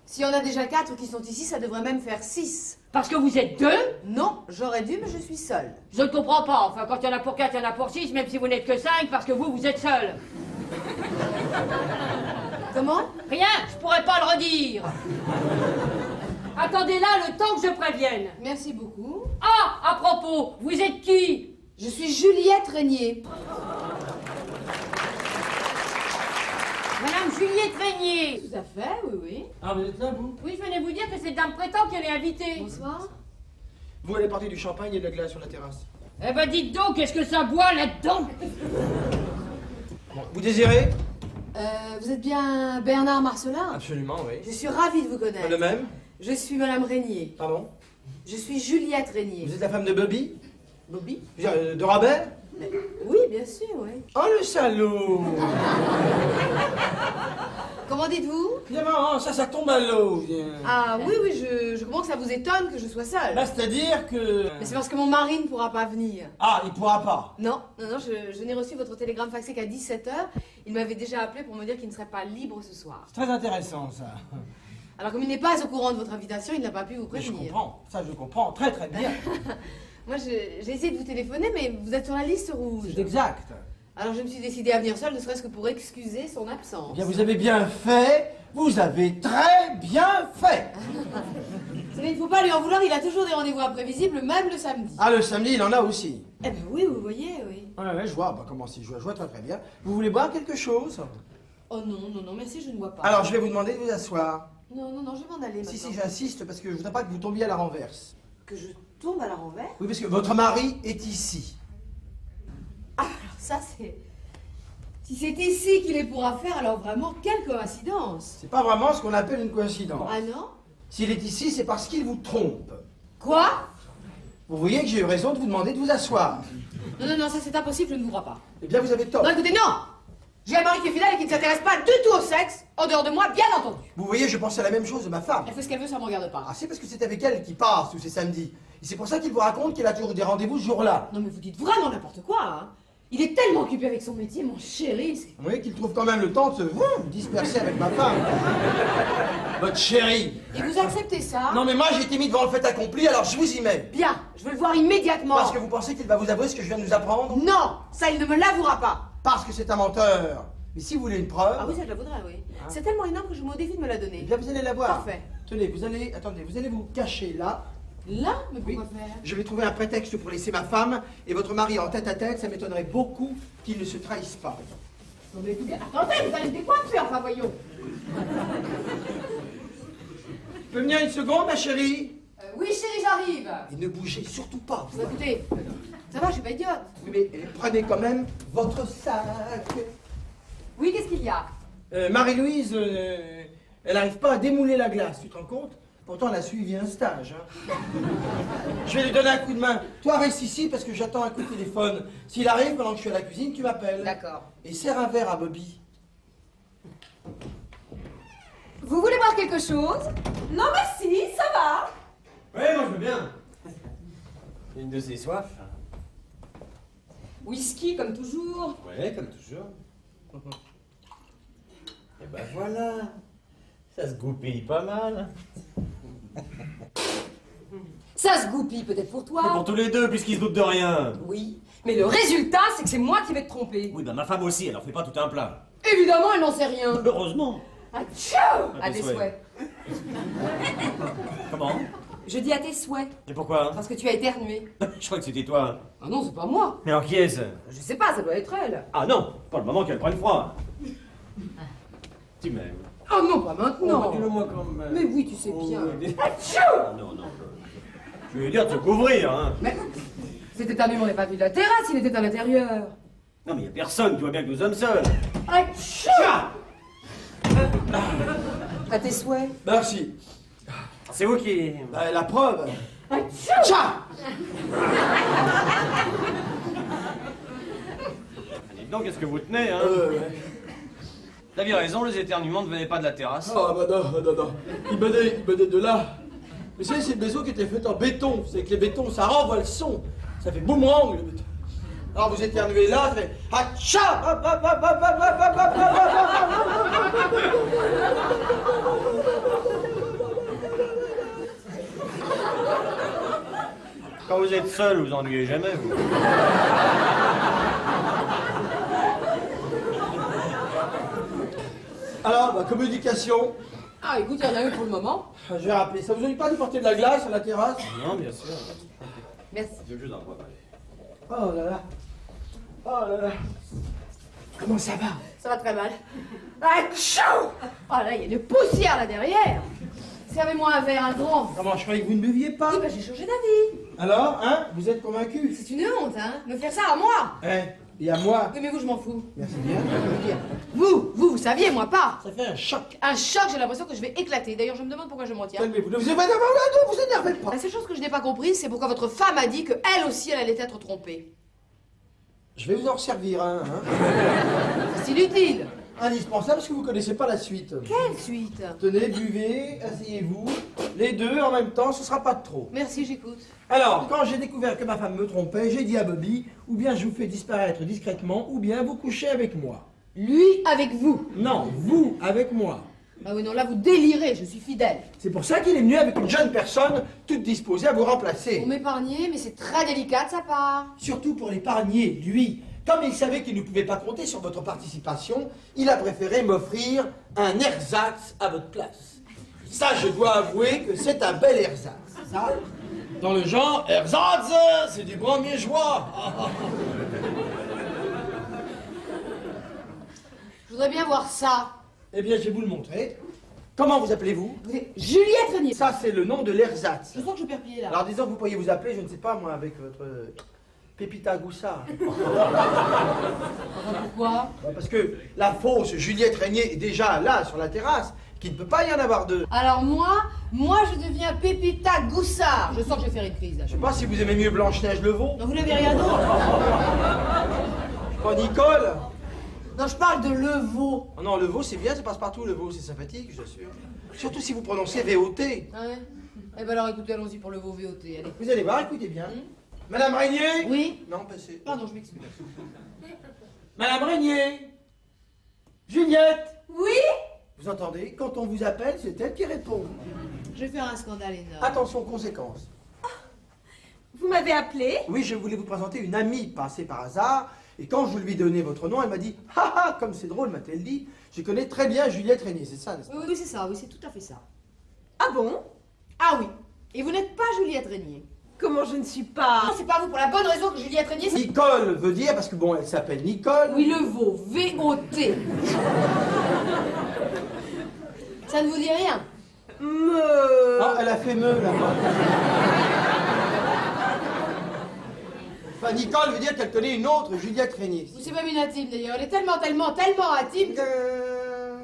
Si on a déjà 4 qui sont ici, ça devrait même faire 6. Parce que vous êtes 2? Non, j'aurais dû, mais je suis seule. Je ne comprends pas. Enfin, quand il y en a pour 4, il y en a pour 6, même si vous n'êtes que 5, parce que vous êtes seul. Comment? Rien, je pourrais pas le redire. Attendez là le temps que je prévienne. Merci beaucoup. Ah, à propos, vous êtes qui? Je suis Juliette Régnier. Madame Juliette Régnier. Tout à fait, oui, oui. Ah, vous êtes là, vous? Oui, je venais vous dire que c'est Dame Prétend qu'elle est invitée. Bonsoir. Vous allez porter du champagne et de la glace sur la terrasse. Eh ben dites donc, qu'est-ce que ça boit là-dedans? Bon, vous désirez? Vous êtes bien Bernard Marcelin? Absolument, oui. Je suis ravie de vous connaître. Le même? Je suis Madame Régnier. Pardon? Je suis Juliette Régnier. Vous êtes la femme de Bobby? Bobby? Je veux dire, de Rabel? Mais- Oui, bien sûr, oui. Oh, le salaud! Comment dites-vous? Bien marrant, ça tombe à l'eau. Ah oui, oui, je comprends que ça vous étonne que je sois seule. Bah, c'est-à-dire que... Mais c'est parce que mon mari ne pourra pas venir. Ah, il pourra pas. Non, je n'ai reçu votre télégramme faxé qu'à 17h. Il m'avait déjà appelé pour me dire qu'il ne serait pas libre ce soir. C'est très intéressant, ça. Alors comme il n'est pas au courant de votre invitation, il n'a pas pu vous Mais je prévenir. comprends, ça je comprends très très bien. Moi, j'ai essayé de vous téléphoner, mais vous êtes sur la liste rouge. C'est exact. Alors je me suis décidée à venir seule, ne serait-ce que pour excuser son absence. Eh bien, vous avez bien fait, vous avez très bien fait. Vous savez, il ne faut pas lui en vouloir, il a toujours des rendez-vous imprévisibles, même le samedi. Ah, le samedi, il en a aussi. Eh ben oui, vous voyez, oui. Ouais, je vois, bah comment si, je vois très très bien. Vous voulez boire quelque chose? Oh non, merci, je ne bois pas. Alors, je vais vous demander de vous asseoir. Non, je vais m'en aller maintenant. Si, j'insiste, parce que je voudrais pas que vous tombiez à la renverse. Que je tombe à la renverse? Oui, parce que votre mari est ici. Ah, alors ça c'est... Si c'est ici qu'il est pour affaire, alors vraiment, quelle coïncidence! C'est pas vraiment ce qu'on appelle une coïncidence. Ah non? S'il est ici, c'est parce qu'il vous trompe. Quoi? Vous voyez que j'ai eu raison de vous demander de vous asseoir. Non, ça c'est impossible, je ne vous crois pas. Eh bien, vous avez tort. Non, écoutez, non! J'ai un mari qui est fidèle et qui ne s'intéresse pas du tout au sexe, en dehors de moi, bien entendu. Vous voyez, je pensais à la même chose de ma femme. Elle fait ce qu'elle veut, ça ne me regarde pas. Ah, c'est parce que c'est avec elle qu'il passe tous ces samedis. Et c'est pour ça qu'il vous raconte qu'il a toujours des rendez-vous ce jour-là. Non mais vous dites vraiment n'importe quoi, hein. Il est tellement occupé avec son métier, mon chéri, c'est... Oui, qu'il trouve quand même le temps de se disperser avec ma femme. Votre chérie. Et vous acceptez ça? Non, mais moi j'ai été mis devant le fait accompli, alors je vous y mets. Bien, je veux le voir immédiatement. Parce que vous pensez qu'il va vous avouer ce que je viens de nous apprendre? Non, ça il ne me l'avouera pas. Parce que c'est un menteur. Mais si vous voulez une preuve... Ah oui, ça je la voudrais, oui. C'est tellement énorme que je me mets au défi de me la Eh donner. bien, vous allez la voir. Parfait. Tenez, vous allez... Attendez, vous allez vous cacher là. Là? Mais Oui. pourquoi faire? Je vais trouver un prétexte pour laisser ma femme et votre mari en tête à tête. Ça m'étonnerait beaucoup qu'ils ne se trahissent pas. Non mais écoutez, attendez, vous allez me décoiffer, enfin voyons. Tu peux venir une seconde, ma chérie? Oui chérie, j'arrive. Et ne bougez surtout pas. Bah, écoutez, ça va, je suis pas idiote. Oui, mais prenez quand même votre sac. Oui, qu'est-ce qu'il y a? Marie-Louise, elle n'arrive pas à démouler la glace, tu te rends compte? Pourtant, elle a suivi un stage. Hein. Je vais lui donner un coup de main. Toi, reste ici parce que j'attends un coup de téléphone. S'il arrive pendant que je suis à la cuisine, tu m'appelles. D'accord. Et serre un verre à Bobby. Vous voulez boire quelque chose? Non, merci, ça va. Ouais, moi je veux bien. Une de ces soifs. Whisky, comme toujours. Ouais, comme toujours. Et ben voilà. Ça se goupille pas mal. Ça se goupille peut-être pour Pour toi. tous les deux, puisqu'ils se doutent de rien. Oui. Mais le résultat, c'est que c'est moi qui vais te tromper. Oui, bah ma femme aussi, alors fais pas tout un plat. Évidemment, elle n'en sait rien. Heureusement. À tes souhaits. Comment? Je dis à tes souhaits, Et pourquoi? parce que tu as éternué. Je crois que c'était toi. Ah non, c'est pas moi. Mais alors qui est-ce? Je sais pas, ça doit être elle. Ah non, pas le moment qu'elle prenne froid. Tu m'aimes. Oh non, pas maintenant. Dis-le-moi quand même. Mais oui, tu sais bien. Ah, non, non. Je vais lui dire de se couvrir, hein. Mais cet éternuement n'est pas venu de la terrasse, il était à l'intérieur. Non, mais y a personne, tu vois bien que nous sommes seuls. À tes souhaits. Merci. C'est vous qui... Bah, la preuve. Tcha. Dites donc, qu'est-ce que vous tenez, hein? T'avais raison, les éternuements ne venaient pas de la terrasse. Ah bah non. Il venait de là. Mais vous savez, c'est une maison qui était faite en béton. Vous savez que les bétons, ça renvoie le son. Ça fait boomerang, le béton. Alors vous éternuez là, ça fait Hatcha. Quand vous êtes seul, vous ennuyez jamais, vous. Alors, ma communication. Ah, écoute, il y en a eu pour le moment. Je vais rappeler. Ça vous ennuie pas de porter de la glace à la terrasse? Non, bien sûr. Merci. Je vous en prie. Oh là là. Oh là là. Comment ça va? Ça va très mal. Ah, chaud. Oh là, il y a de poussière là derrière. Servez-moi un verre, un grand. Comment, je croyais que vous ne buviez pas? Oui, bah j'ai changé d'avis. Alors, hein? Vous êtes convaincu? C'est une honte, hein, de me faire ça à moi. Et à moi? Oui, mais vous, je m'en fous. Merci bien. Vous saviez, moi pas. Ça fait un choc. Un choc, j'ai l'impression que je vais éclater. D'ailleurs, je me demande pourquoi je me retiens. Calmez-vous. Vous énervez pas. La seule chose que je n'ai pas comprise, c'est pourquoi votre femme a dit que elle aussi, elle allait être trompée. Je vais vous en servir un, hein? C'est inutile. Indispensable parce que vous connaissez pas la suite. Quelle suite? Tenez, buvez, asseyez-vous. Les deux en même temps, ce sera pas de trop. Merci, j'écoute. Alors, quand j'ai découvert que ma femme me trompait, j'ai dit à Bobby, ou bien je vous fais disparaître discrètement, ou bien vous couchez avec moi. Lui avec vous. Non, vous avec moi. Ah oui, non, là, vous délirez, je suis fidèle. C'est pour ça qu'il est venu avec une jeune personne, toute disposée à vous remplacer. Vous m'épargnez, mais c'est très délicat de sa part. Surtout pour l'épargner, lui. Comme il savait qu'il ne pouvait pas compter sur votre participation, il a préféré m'offrir un ersatz à votre place. Ça, je dois avouer que c'est un bel ersatz. Ça, dans le genre, ersatz, c'est du grand miégeois. Je voudrais bien voir ça. Eh bien, je vais vous le montrer. Comment vous appelez-vous? Vous êtes Juliette Régnier. Ça, c'est le nom de l'ersatz. Je sens que je perds pied là. Alors, disons que vous pourriez vous appeler, je ne sais pas moi, avec votre Pépita Goussard. Pourquoi? Parce que la fausse Juliette Régnier est déjà là, sur la terrasse, qu'il ne peut pas y en avoir deux. Alors moi je deviens Pépita Goussard. Je sens que je vais faire une crise là. Je sais pas si vous aimez mieux Blanche-Neige Levaux. Non, vous n'avez rien d'autre? Pas Nicole. Non, je parle de Levaux. Oh non, Levaux c'est bien, ça passe partout, Levaux, c'est sympathique, je t'assure. Surtout si vous prononcez VOT. Ah ouais? Eh ben alors écoutez, allons-y pour le VOT, allez. Vous allez voir, écoutez bien. Madame Régnier? Oui? Non, passez. Pardon, je m'excuse. Madame Régnier? Juliette? Oui? Vous entendez? Quand on vous appelle, c'est elle qui répond. Je vais faire un scandale énorme. Attention, conséquences. Vous m'avez appelé? Oui, je voulais vous présenter une amie passée par hasard, et quand je lui ai donné votre nom, elle m'a dit « Ha ha, comme c'est drôle, m'a-t-elle dit, je connais très bien Juliette Régnier, c'est ça, n'est-ce pas ?» Oui, c'est ça, oui, c'est tout à fait ça. Ah bon? Ah oui. Et vous n'êtes pas Juliette Régnier. Comment je ne suis pas? Non, c'est pas vous, pour la bonne raison que Juliette Régnier, c'est... Nicole veut dire, parce que bon, elle s'appelle Nicole. Oui, le veau, V-O-T. Ça ne vous dit rien? Ah, elle a fait me, là. Enfin, Nicole veut dire qu'elle connaît une autre Juliette Régnier. C'est même une intime d'ailleurs, elle est tellement intime.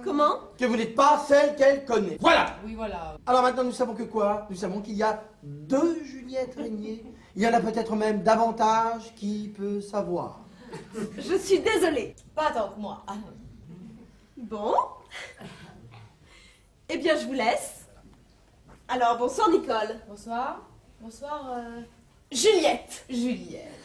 Comment? Que vous n'êtes pas celle qu'elle connaît. Voilà. Oui, voilà. Alors maintenant, nous savons que quoi? Nous savons qu'il y a 2 Juliette Régnier. Il y en a peut-être même davantage. Qui peut savoir? Je suis désolée. Pas tant que moi. Ah, Bon. Eh bien, je vous laisse. Alors, bonsoir, Nicole. bonsoir. Bonsoir, Juliette. Juliette.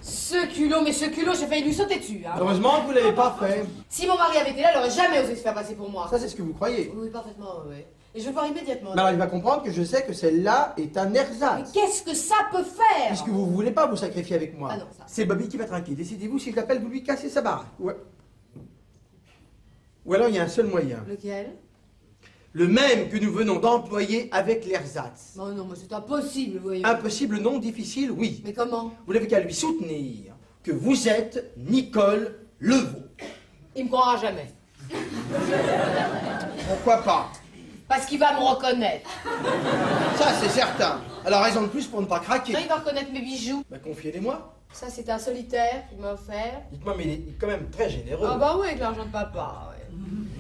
Ce culot, mais ce culot, j'ai failli lui sauter dessus. Hein. Heureusement que vous ne l'avez pas fait. Si mon mari avait été là, il aurait jamais osé se faire passer pour moi. Ça, c'est ce que vous croyez. Oui, parfaitement, oui. Et je vais le voir immédiatement. Mais alors, il va comprendre que je sais que celle-là est un Mais ersatz. qu'est-ce que ça peut faire? Puisque vous ne voulez pas vous sacrifier avec moi. Ah non, ça. C'est Bobby qui va être inquiet. Décidez-vous si je l'appelle, vous lui cassez sa baraque. Ouais. Ou alors, il y a un seul moyen. Lequel? Le même que nous venons d'employer avec l'ersatz. Non, non, mais c'est impossible, voyez. Impossible, non, difficile, oui. Mais comment? Vous n'avez qu'à lui soutenir que vous êtes Nicole Levaux. Il me croira jamais. Pourquoi pas? Parce qu'il va me reconnaître. Ça, c'est certain. Alors, raison de plus pour ne pas craquer. Non, il va reconnaître mes bijoux. Bah, confiez-les-moi. Ça, c'est un solitaire qu'il m'a offert. Dites-moi, mais il est quand même très généreux. Ah bah oui, avec l'argent de papa, ouais.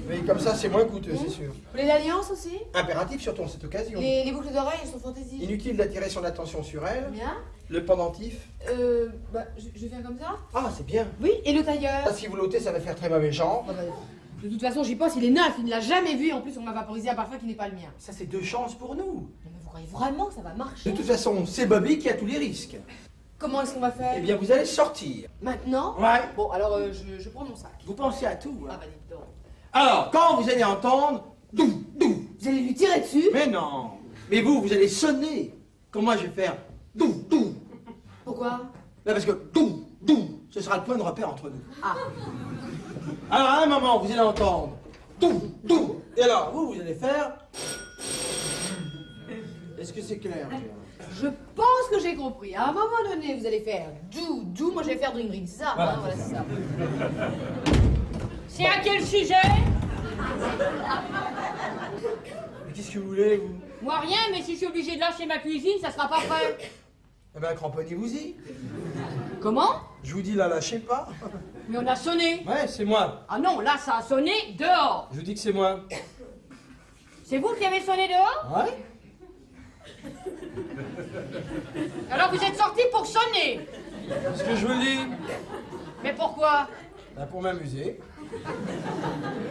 Mais comme ça, c'est moins coûteux, c'est sûr. Vous voulez l'alliance aussi? Impératif, surtout en cette occasion. Les boucles d'oreilles, elles sont fantaisie. Inutile d'attirer son attention sur elle. Bien. Le pendentif. Je vais faire comme ça? Ah, c'est bien. Oui, et le tailleur? Ah, si vous l'ôtez, ça va faire très mauvais genre. Ah bah, de toute façon, j'y pense, il est neuf, il ne l'a jamais vu. En plus, on m'a vaporisé un parfum qui n'est pas le mien. Ça, c'est 2 chances pour nous. Non, mais vous croyez vraiment que ça va marcher? De toute façon, c'est Bobby qui a tous les risques. Comment est-ce qu'on va faire? Eh bien, vous allez sortir. Maintenant? Ouais. Bon, alors je prends mon sac. Vous pensez à tout. Ah Hein. bah dites donc. Alors, quand vous allez entendre, dou, dou. Vous allez lui tirer dessus? Mais non. Mais vous allez sonner. Comme moi, je vais faire dou, dou. Pourquoi? Là, parce que dou, dou, ce sera le point de repère entre nous. Ah. Alors, à un moment, vous allez entendre dou, dou. Et alors, vous allez faire. Est-ce que c'est clair? Je pense que j'ai compris. À un moment donné, vous allez faire dou, dou, moi je vais faire dring ring, c'est ça? Voilà. Hein, voilà, c'est ça. C'est à quel sujet? Mais qu'est-ce que vous voulez, vous? Moi rien, mais si je suis obligé de lâcher ma cuisine, ça sera pas prêt. Eh bien, cramponnez-vous-y. Comment? Je vous dis, là, lâchez pas. Mais on a sonné. Ouais, c'est moi. Ah non, là ça a sonné dehors. Je vous dis que c'est moi. C'est vous qui avez sonné dehors? Ouais? Alors vous êtes sorti pour sonner. Ce que je vous le dis. Mais pourquoi? Là, pour m'amuser.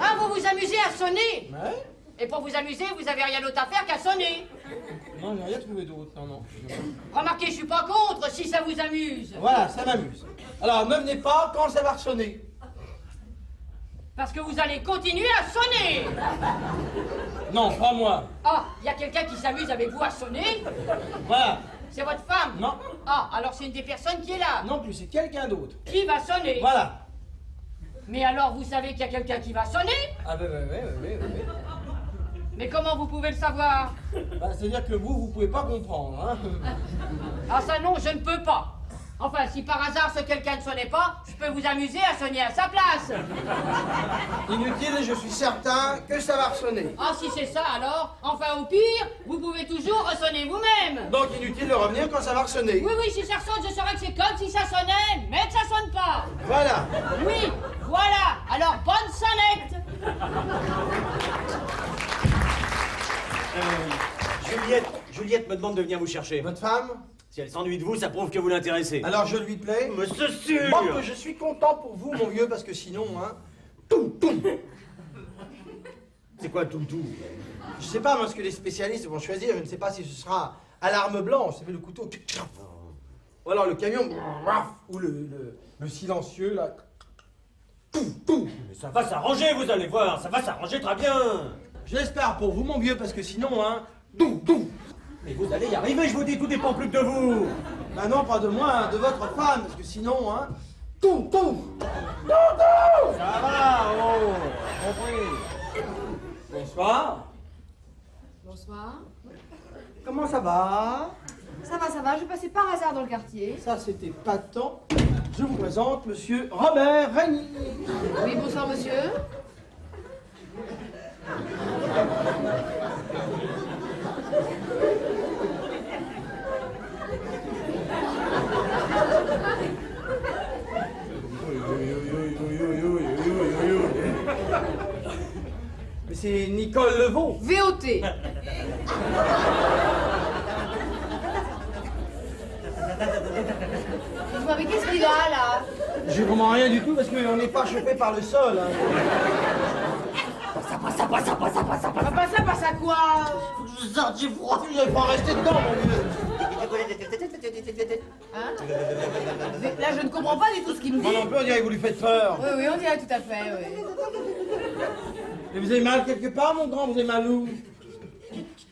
Ah, vous vous amusez à sonner. Ouais? Et pour vous amuser, vous avez rien d'autre à faire qu'à sonner. Non, j'ai rien trouvé d'autre. Non, non. Remarquez, je suis pas contre si ça vous amuse. Voilà, ça m'amuse. Alors, ne venez pas quand ça va ressonner. Parce que vous allez continuer à sonner. Non, pas moi. Ah, il y a quelqu'un qui s'amuse avec vous à sonner? Voilà. C'est votre femme? Non. Ah, alors c'est une des personnes qui est là. Non plus, c'est quelqu'un d'autre. Qui va sonner? Voilà. Mais alors vous savez qu'il y a quelqu'un qui va sonner? Ah, oui. Mais comment vous pouvez le savoir? Bah, c'est-à-dire que vous pouvez pas comprendre, hein. Ah ça non, je ne peux pas. Enfin, si par hasard ce quelqu'un ne sonnait pas, je peux vous amuser à sonner à sa place. Inutile, je suis certain que ça va ressonner. Ah, si c'est ça alors, enfin au pire, vous pouvez toujours ressonner vous-même. Donc, inutile de revenir quand ça va ressonner. Oui, oui, si ça ressonne, je saurais que c'est comme si ça sonnait, mais que ça sonne pas. Voilà. Oui, voilà. Alors, bonne sonnette. Juliette me demande de venir vous chercher. Votre femme? Si elle s'ennuie de vous, ça prouve que vous l'intéressez. Alors, je lui plais? Mais c'est sûr. Moi, que je suis content pour vous, mon vieux, parce que sinon, hein... Tout. C'est quoi tout? Je sais pas, moi, ce que les spécialistes vont choisir. Je ne sais pas si ce sera à l'arme blanche, c'est le couteau. Ou alors le camion. Ou le silencieux, là. Mais ça va s'arranger, vous allez voir, ça va s'arranger très bien. Je l'espère pour vous, mon vieux, parce que sinon, hein... Tout. Mais vous allez y arriver, je vous dis, tout dépend plus que de vous. Ben non, pas de moi, hein, de votre femme, parce que sinon, hein... Tout. Ça va, oh, compris. Bonsoir. Bonsoir. Comment ça va? Ça va, je passais par hasard dans le quartier. Ça, c'était pas tant. Je vous présente Monsieur Robert Régnier. Oui, bonsoir monsieur. Mais c'est Nicole Levaux. VOT. Dites-moi, mais qu'est-ce qu'il a, là? J'ai vraiment rien du tout parce qu'on n'est pas chauffé par le sol. Hein. Ça passe à quoi? Je sorte, j'ai froid. Je vais pas rester dedans, mon vieux. Hein? Là, je ne comprends pas du tout ce qu'il me dit. Moi non plus, on dirait que vous lui faites peur. Oui, oui, on dirait tout à fait, oui. Et vous avez mal quelque part, mon grand? Vous avez mal où?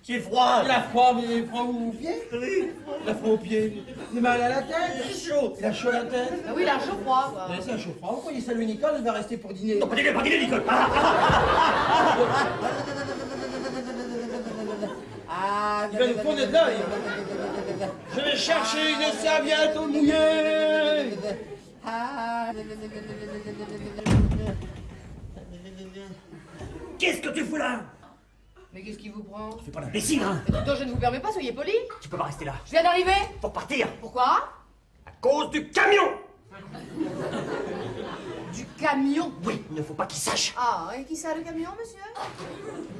J'ai froid. Il a froid, vous avez froid aux pieds? Oui. Il a froid aux pieds. Vous avez mal à la tête? J'ai chaud. Il a chaud à la tête? Ah oui, il a un chaud froid, quoi. C'est un chaud froid. Vous voyez, salut Nicole, elle va rester pour dîner. Non, pas dîner, Nicole. Ah, Il va nous tourner de l'œil. Je vais chercher une serviette mouillée. Qu'est-ce que tu fous là? Mais qu'est-ce qui vous prend? Fais pas l'imbécile, hein. Donc je ne vous permets pas, soyez poli. Tu peux pas rester là. Je viens d'arriver. Faut partir. Pourquoi? À cause du camion. Du camion. Oui, il ne faut pas qu'il sache. Ah, et qui ça, le camion, monsieur?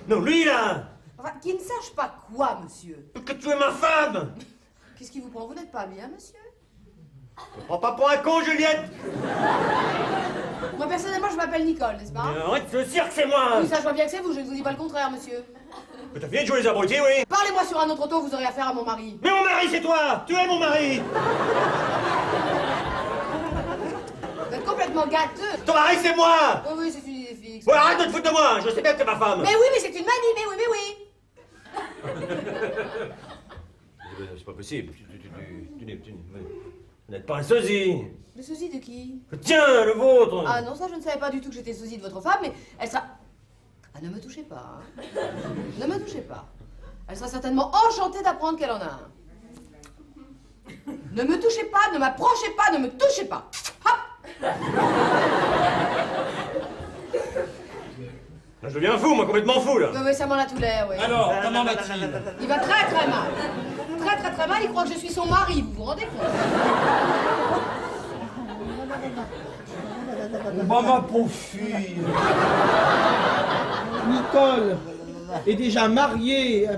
Non, lui là. Enfin, qui ne sache pas quoi, monsieur? Que tu es ma femme. Qu'est-ce qui vous prend? Vous n'êtes pas bien, monsieur? Ne prends pas pour un con, Juliette. Moi, personnellement, je m'appelle Nicole, n'est-ce pas? Arrête de dire que c'est moi. Oui, ça, je vois bien que c'est vous, je ne vous dis pas le contraire, monsieur. Que t'as fini de jouer les abrutis, oui. Parlez-moi sur un autre ton, vous aurez affaire à mon mari. Mais mon mari, c'est toi. Tu es mon mari. Vous êtes complètement gâteux. Ton mari, c'est moi. Oui, oui, c'est une idée fixe. Ouais, arrête de te foutre de moi. Je sais bien que t'es ma femme. Mais oui, mais c'est une manie, mais oui, mais oui. C'est pas possible. Tu n'êtes pas un sosie. Le sosie de qui? Tiens, le vôtre. Ah non, ça, je ne savais pas du tout que j'étais sosie de votre femme, mais elle sera... Ah, ne me touchez pas, hein. Ne me touchez pas. Elle sera certainement enchantée d'apprendre qu'elle en a un. Ne me touchez pas, ne m'approchez pas, ne me touchez pas. Hop! Là, je deviens fou, moi, complètement fou, là. Oui, oui, ça m'en a tout l'air, oui. Alors, comment va-t-il? Il va très très mal. Très très très mal, il croit que je suis son mari, vous vous rendez compte? Bah, ma pauvre fille. Nicole est déjà mariée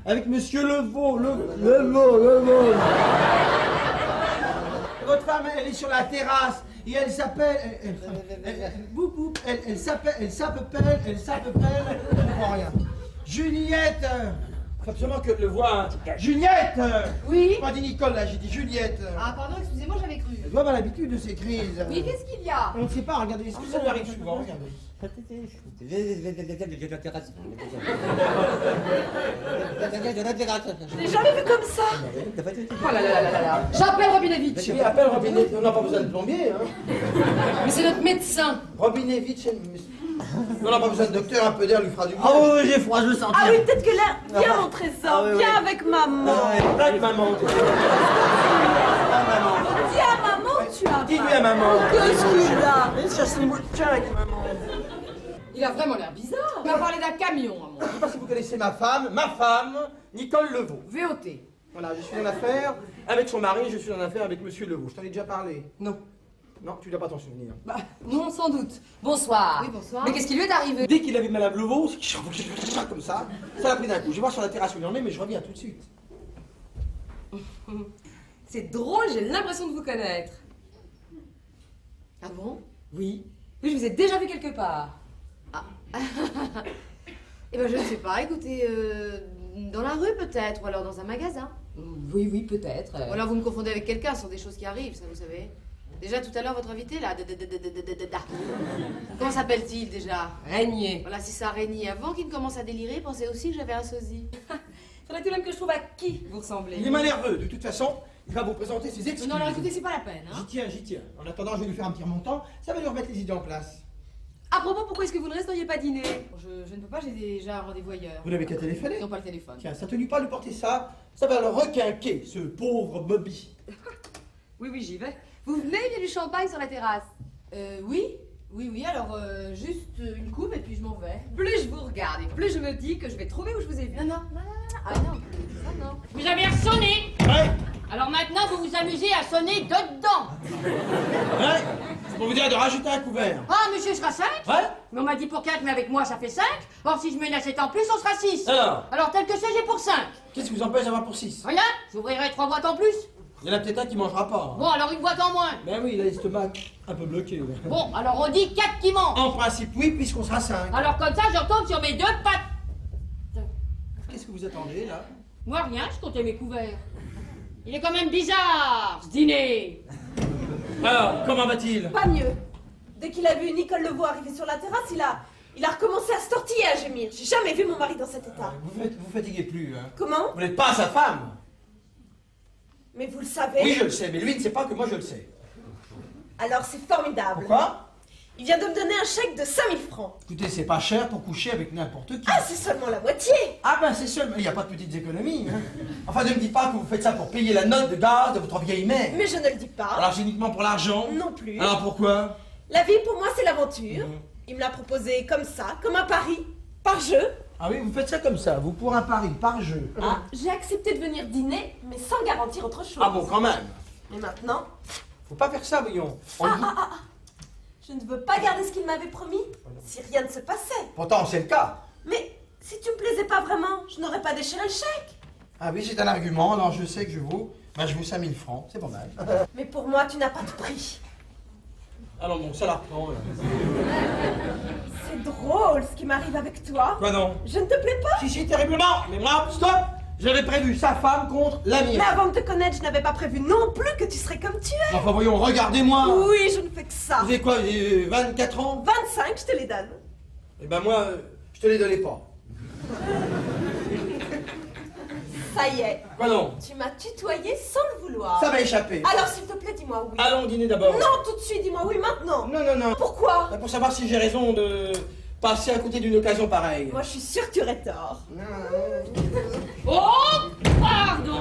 avec monsieur Levaux. Levaux. Votre femme, elle est sur la terrasse et elle s'appelle... Elle s'appelle... Je comprends rien. Juliette. Faut absolument que le voie. Juliette. Oui? J'ai pas dit Nicole, là, j'ai dit Juliette. Ah, pardon, excusez-moi, j'avais cru. Elle doit avoir l'habitude de ces crises. Mais qu'est-ce qu'il y a? On ne sait pas, regardez, est-ce que ça lui arrive souvent? Regardez. Je l'ai jamais vu comme ça. Oh là là là là là. J'appelle Robinevitch. Oui, appelle Robinevitch, on n'a pas besoin de plombier, hein. Mais c'est notre médecin. Robinevitch, on n'a pas besoin de docteur, un peu d'air lui fera du bien. Ah oui, j'ai froid, je le sens. Ah oui, peut-être que là, viens mon trésor, viens avec maman. Avec maman. Viens maman, tu as Dis-lui à maman. Qu'est-ce qu'il a? Tiens avec maman. Il a vraiment l'air bizarre. On va parler d'un camion, à moi. Je ne sais pas si vous connaissez ma femme, Nicole Levaux. VOT. Voilà, je suis en affaire avec son mari, je suis en affaire avec monsieur Levaux. Je t'en ai déjà parlé. Non. Non, tu dois pas t'en souvenir. Bah, non, sans doute. Bonsoir. Oui, bonsoir. Mais qu'est-ce qui lui est arrivé? Dès qu'il avait madame Levaux, comme ça l'a pris d'un coup. Je vais voir sur la terrasse où il en est, mais je reviens tout de suite. C'est drôle, j'ai l'impression de vous connaître. Ah bon? Oui. Oui, je vous ai déjà vu quelque part. Ah. Eh ben, je ne sais pas. Écoutez, dans la rue peut-être, ou alors dans un magasin. Oui, oui, peut-être. Ou alors vous me confondez avec quelqu'un, ce sont des choses qui arrivent, ça, vous savez. Déjà, tout à l'heure, votre invité, là, comment s'appelle-t-il, déjà? Régnier. Voilà, c'est ça, Régnier. Avant qu'il ne commence à délirer, pensez aussi que j'avais un sosie. Faudrait-il même que je trouve à qui vous ressemblez? Il est mal nerveux, de toute façon, il va vous présenter ses excuses. Non, non, écoutez, c'est pas la peine, hein. J'y tiens. En attendant, je vais lui faire un petit remontant, ça va lui remettre les idées en place. À propos, pourquoi est-ce que vous ne resteriez pas dîner? Je ne peux pas, j'ai déjà un rendez-vous ailleurs. Vous n'avez qu'à téléphoner. Non, pas le téléphone. Tiens, ça te nuit pas de lui porter ça, ça va le requinquer, ce pauvre Bobby. Oui, oui, j'y vais. Vous venez, il y a du champagne sur la terrasse. Oui, alors juste une coupe et puis je m'en vais. Plus je vous regarde et plus je me dis que je vais trouver où je vous ai vu. Non. Ah non, ça non. Vous avez sonné. Ouais. Alors maintenant, vous vous amusez à sonner dedans. Ouais. C'est pour vous dire de rajouter un couvert. Ah, monsieur sera 5? Ouais. Mais on m'a dit pour 4, mais avec moi ça fait 5. Or, si je mets une assiette en plus, on sera 6. Alors, tel que c'est, j'ai pour 5. qu'est-ce qui vous empêche d'avoir pour 6? Rien, j'ouvrirai 3 boîtes en plus. Il y en a peut-être un qui mangera pas. Bon, alors une boîte en moins. Ben oui, il a l'estomac un peu bloqué. Ouais. Bon, alors on dit 4 qui mangent. En principe, oui, puisqu'on sera 5. Alors comme ça, je retombe sur mes 2 pattes. Qu'est-ce que vous attendez, là? Moi, rien, je comptais mes couverts. Il est quand même bizarre, ce dîner. Alors, comment va-t-il? Pas mieux. Dès qu'il a vu Nicole Leveau arriver sur la terrasse, il a recommencé à se tortiller, à gémir. J'ai jamais vu mon mari dans cet état. Vous fatiguez plus, hein? Comment? Vous n'êtes pas sa femme. Mais vous le savez. Oui, je le sais, mais lui ne sait pas que moi je le sais. Alors c'est formidable. Pourquoi? Il vient de me donner un chèque de 5000 francs. Écoutez, c'est pas cher pour coucher avec n'importe qui. Ah, c'est seulement la moitié. Ah ben c'est seul, il n'y a pas de petites économies. Hein. Enfin, ne me dites pas que vous faites ça pour payer la note de gaz de votre vieille mère. Mais je ne le dis pas. Alors c'est uniquement pour l'argent? Non plus. Alors pourquoi? La vie pour moi c'est l'aventure. Il me l'a proposé comme ça, comme un pari, par jeu. Ah oui, vous faites ça comme ça, vous pour un pari, par jeu. Ah, j'ai accepté de venir dîner, mais sans garantir autre chose. Ah bon, quand même. Et maintenant, Faut pas faire ça, voyons. je ne veux pas garder ce qu'il m'avait promis, si rien ne se passait. Pourtant, c'est le cas. Mais si tu me plaisais pas vraiment, je n'aurais pas déchiré le chèque. Ah oui, c'est un argument, alors je sais que je vaux 5000 francs, c'est pas mal. Mais pour moi, tu n'as pas de prix. Alors bon, ça la reprend. C'est drôle ce qui m'arrive avec toi. Quoi non? Je ne te plais pas. Si, terriblement. Mais moi, stop. J'avais prévu sa femme contre la mienne. Mais avant de te connaître, je n'avais pas prévu non plus que tu serais comme tu es. Enfin voyons, regardez-moi. Oui, je ne fais que ça. Vous avez quoi, vous avez 24 ans? 25, je te les donne. Eh ben moi, je te les donnais pas. Ça y est. Quoi non? Tu m'as tutoyé sans le vouloir. Ça va échapper. Alors s'il te plaît, dis-moi oui. Allons dîner d'abord. Non, tout de suite, dis-moi oui maintenant. Non. Pourquoi? Pour savoir si j'ai raison de passer à côté d'une occasion pareille. Moi, je suis sûre que tu aurais tort. Oh, pardon.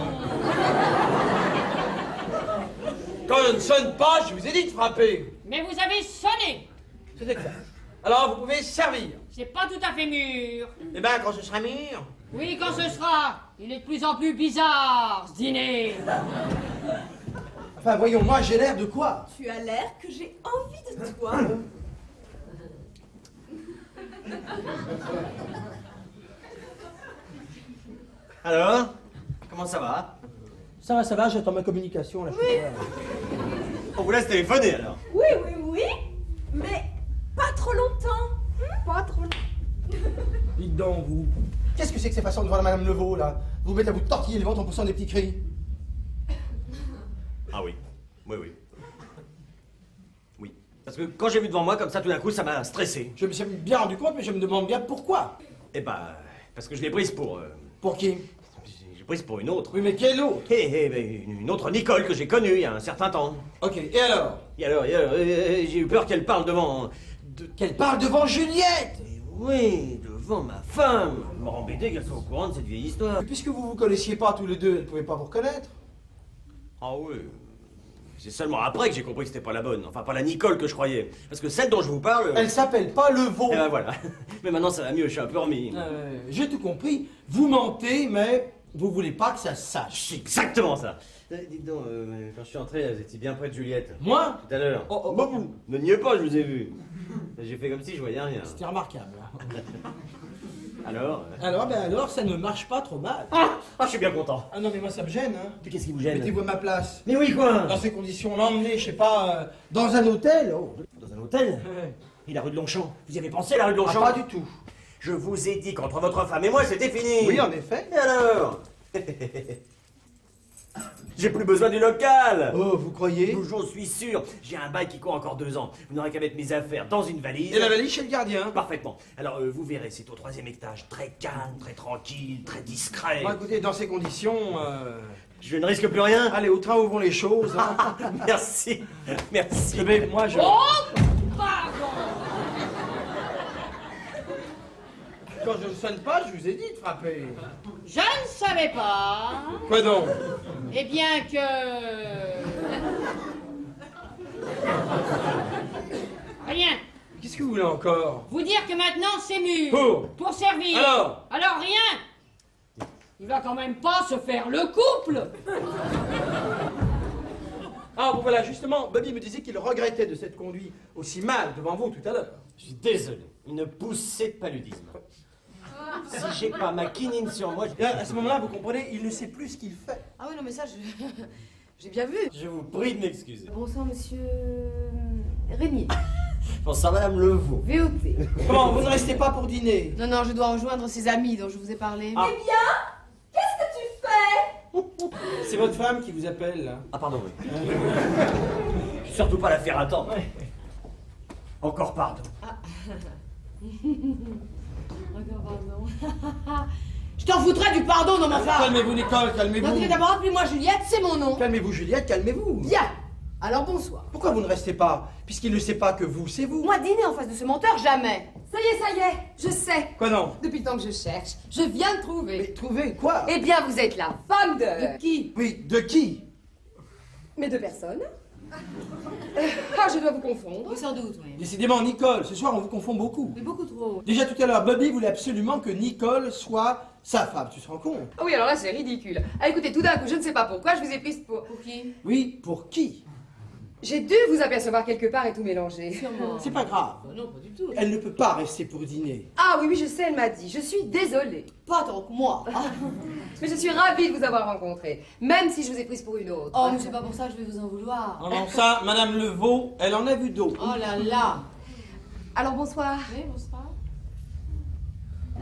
Quand je ne sonne pas, je vous ai dit de frapper. Mais vous avez sonné. C'est exact. Alors, vous pouvez servir. C'est pas tout à fait mûr. Eh ben, quand ce sera mûr. Oui, quand ce sera. Il est de plus en plus bizarre, ce dîner. Enfin, voyons, moi, j'ai l'air de quoi? Tu as l'air que j'ai envie de toi. Alors, comment ça va? Ça va, j'attends ma communication, là. On vous laisse téléphoner alors. Oui, mais pas trop longtemps. Pas trop longtemps. Dites donc, vous. Qu'est-ce que c'est que ces façons de voir Madame Leveau, là? Vous mettez à vous tortiller le ventre en poussant des petits cris. Ah oui. Oui. Parce que quand j'ai vu devant moi comme ça, tout d'un coup, ça m'a stressé. Je me suis bien rendu compte, mais je me demande bien pourquoi. Eh ben, parce que je l'ai prise pour... Pour qui? J'ai prise pour une autre. Oui, mais quelle autre? Une autre Nicole que j'ai connue il y a un certain temps. Ok, et alors? J'ai eu peur qu'elle parle devant... Qu'elle parle devant Juliette! Oui, devant ma femme. Elle m'a embêté qu'elle soit au courant de cette vieille histoire. Et puisque vous vous connaissiez pas tous les deux, elle ne pouvait pas vous reconnaître. Ah oui. C'est seulement après que j'ai compris que c'était pas la bonne. Enfin, pas la Nicole que je croyais. Parce que celle dont je vous parle... Elle s'appelle pas Leveau. Eh ben voilà. Mais maintenant ça va mieux, je suis un peu remis. J'ai tout compris. Vous mentez, mais vous voulez pas que ça se sache. C'est exactement ça. Dites donc, quand je suis entré, vous étiez bien près de Juliette. Moi? Tout à l'heure. Ne niez pas, je vous ai vu. J'ai fait comme si je voyais rien. C'était remarquable. Alors Alors, ça ne marche pas trop mal. Ah, je suis bien content. Ah non, mais moi ça me gêne, hein. Mais qu'est-ce qui vous gêne? Mettez-vous à ma place. Mais oui, quoi? Dans ces conditions, l'emmener, je sais pas, dans un hôtel. Oh. Dans un hôtel? Et la rue de Longchamp? Vous y avez pensé, la rue de Longchamp? Pas du tout. Je vous ai dit qu'entre votre femme et moi, c'était fini. Oui, en effet. Et alors? J'ai plus besoin du local. Oh, vous croyez? J'en suis sûr. J'ai un bail qui court encore 2 ans. Vous n'aurez qu'à mettre mes affaires dans une valise. Et la valise chez le gardien. Parfaitement. Alors, vous verrez, c'est au 3e étage. Très calme, très tranquille, très discret. Bon, écoutez, dans ces conditions... Je ne risque plus rien. Allez, au train où vont les choses. Hein. Merci. Merci. Mais moi, je... Oh, pardon. Quand je ne sonne pas, je vous ai dit de frapper. Je ne savais pas. Quoi donc? Eh bien que... Rien. Qu'est-ce que vous voulez encore? Vous dire que maintenant c'est mûr. Pour servir. Alors rien. Il va quand même pas se faire le couple. Ah, bon voilà, justement, Bobby me disait qu'il regrettait de s'être conduit aussi mal devant vous tout à l'heure. Je suis désolé. Une poussée de paludisme. Si j'ai pas ma quinine sur moi, Et à ce moment-là, vous comprenez, il ne sait plus ce qu'il fait. Ah oui, non, mais ça, j'ai bien vu. je vous prie de m'excuser. Bonsoir, monsieur... Régnier. Bonsoir, Madame Levaux. VOT. Comment, vous ne restez pas pour dîner? Non, non, je dois rejoindre ses amis dont je vous ai parlé. Ah. Eh bien, qu'est-ce que tu fais? C'est votre femme qui vous appelle, là. Ah, pardon, oui. Surtout pas la faire attendre. Encore pardon. Encore pardon. Je t'en foutrais du pardon, non, ma femme. Calmez-vous, Nicole, calmez-vous. Donc, d'abord, appelez-moi Juliette, c'est mon nom. Calmez-vous, Juliette, calmez-vous. Bien. Alors, bonsoir. Pourquoi vous ne restez pas? Puisqu'il ne sait pas que vous, c'est vous. Moi, dîner en face de ce menteur, jamais. Ça y est, je sais. Quoi non? Depuis le temps que je cherche, je viens de trouver. Mais trouvez quoi? Eh bien, vous êtes la femme de qui? Oui, de qui? Mais de personne. Ah, je dois vous confondre. Oui, sans doute, oui. Décidément, Nicole, ce soir on vous confond beaucoup. Mais beaucoup trop. Déjà tout à l'heure, Bobby voulait absolument que Nicole soit sa femme, tu te rends compte? Ah oui, alors là, c'est ridicule. Ah, écoutez, tout d'un coup, je ne sais pas pourquoi, je vous ai prise pour... Pour qui? Oui, pour qui? J'ai dû vous apercevoir quelque part et tout mélanger. Sûrement. C'est pas grave. Non, pas du tout. Elle ne peut pas rester pour dîner. Ah oui, oui, je sais, elle m'a dit. Je suis désolée. Pas tant que moi. Mais je suis ravie de vous avoir rencontré, même si je vous ai prise pour une autre. Oh, mais c'est pas pour ça que je vais vous en vouloir. Non, non, ça, Madame Levaux, elle en a vu d'autres. Oh là là. Alors, bonsoir. Oui, bonsoir.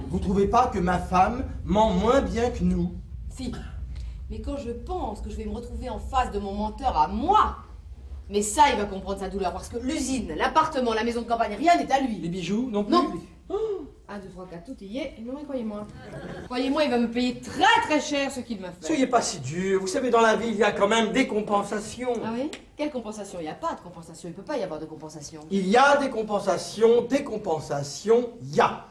Vous trouvez pas que ma femme ment moins bien que nous? Si. Mais quand je pense que je vais me retrouver en face de mon menteur à moi... Mais ça, il va comprendre sa douleur, parce que l'usine, l'appartement, la maison de campagne, rien n'est à lui. Les bijoux non plus? Non. 1, 2, 3, 4, tout y est. Non, mais croyez-moi. Croyez-moi, il va me payer très très cher ce qu'il m'a fait. Soyez pas si dur. Vous savez, dans la vie, il y a quand même des compensations. Ah oui? Quelle compensation? Il n'y a pas de compensation. Il peut pas y avoir de compensation. Il y a des compensations, il y a.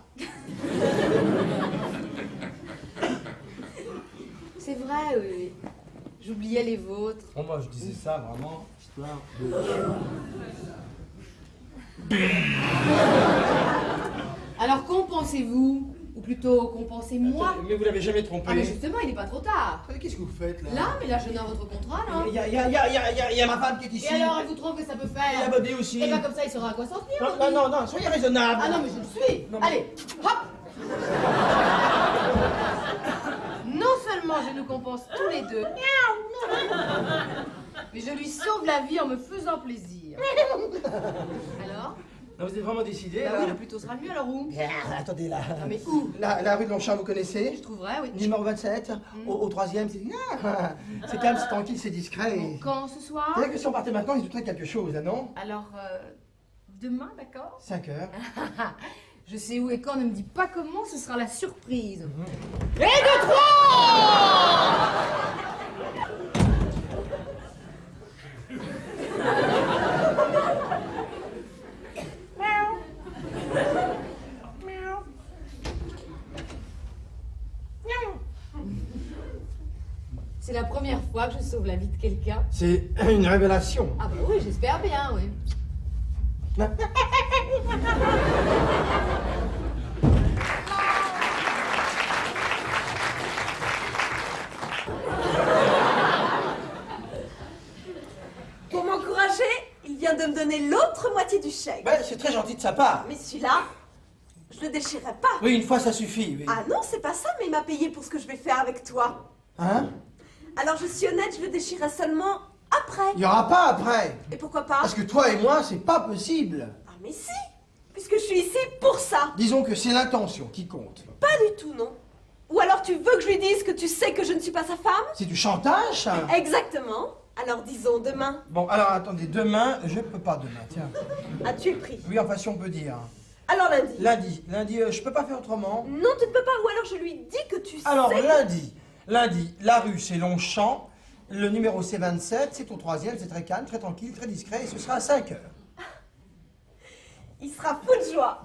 C'est vrai, oui. J'oubliais les vôtres. Oh, moi, je disais ça vraiment, histoire de... Alors compensez-vous, ou plutôt compensez-moi. Mais vous l'avez jamais trompé. Ah mais justement, il n'est pas trop tard. Qu'est-ce que vous faites, là? Là, mais là, je n'ai votre contrat, là. Il y a ma femme qui est ici. Et alors, elle vous trouve que ça peut Il y a faire? Bobby aussi. Et bien comme ça, il saura à quoi s'en tenir. Non, Bobby. non, soyez raisonnable. Ah non, mais je le suis. Non, mais- Allez, hop. Non seulement je nous compense tous les deux, mais je lui sauve la vie en me faisant plaisir. Alors? Non, vous êtes vraiment décidé, Bah là? oui, le plus tôt sera le mieux, alors où? Attendez, là. Ah mais où? La rue de Longchamp, vous connaissez? Je trouverai, oui. Numéro 27, au troisième, c'est... c'est calme, c'est tranquille, c'est discret. Bon, quand ce soir? C'est vrai que si on partait maintenant, il se douterait quelque chose, hein, non? Alors, demain, d'accord? 5 heures. Je sais où et quand, ne me dis pas comment, ce sera la surprise. Mhm. Et de 3! C'est la première fois que je sauve la vie de quelqu'un. C'est une révélation. Ah bah oui, j'espère bien, oui. Pour m'encourager, il vient de me donner l'autre moitié du chèque. Ouais, c'est très gentil de sa part. Mais celui-là, je le déchirerai pas. Oui, une fois, ça suffit, oui. Ah non, c'est pas ça, mais il m'a payé pour ce que je vais faire avec toi. Hein? Alors je suis honnête, je le déchirerai seulement après. Il n'y aura pas après. Et pourquoi pas? Parce que toi et moi, c'est pas possible. Ah mais si, puisque je suis ici pour ça. Disons que c'est l'intention qui compte. Pas du tout, non. Ou alors tu veux que je lui dise que tu sais que je ne suis pas sa femme? C'est du chantage, ça? Exactement. Alors disons demain. Bon, alors attendez, demain, je peux pas demain, tiens. Ah, tu es pris. Oui, enfin, si on peut dire. Alors lundi. Lundi, je peux pas faire autrement. Non, tu ne peux pas. Ou alors je lui dis que tu Alors, sais. lundi, la rue, c'est Longchamp. Le numéro, c'est 27. C'est au troisième, c'est très calme, très tranquille, très discret. Et ce sera à 5 heures. Il sera fou de joie.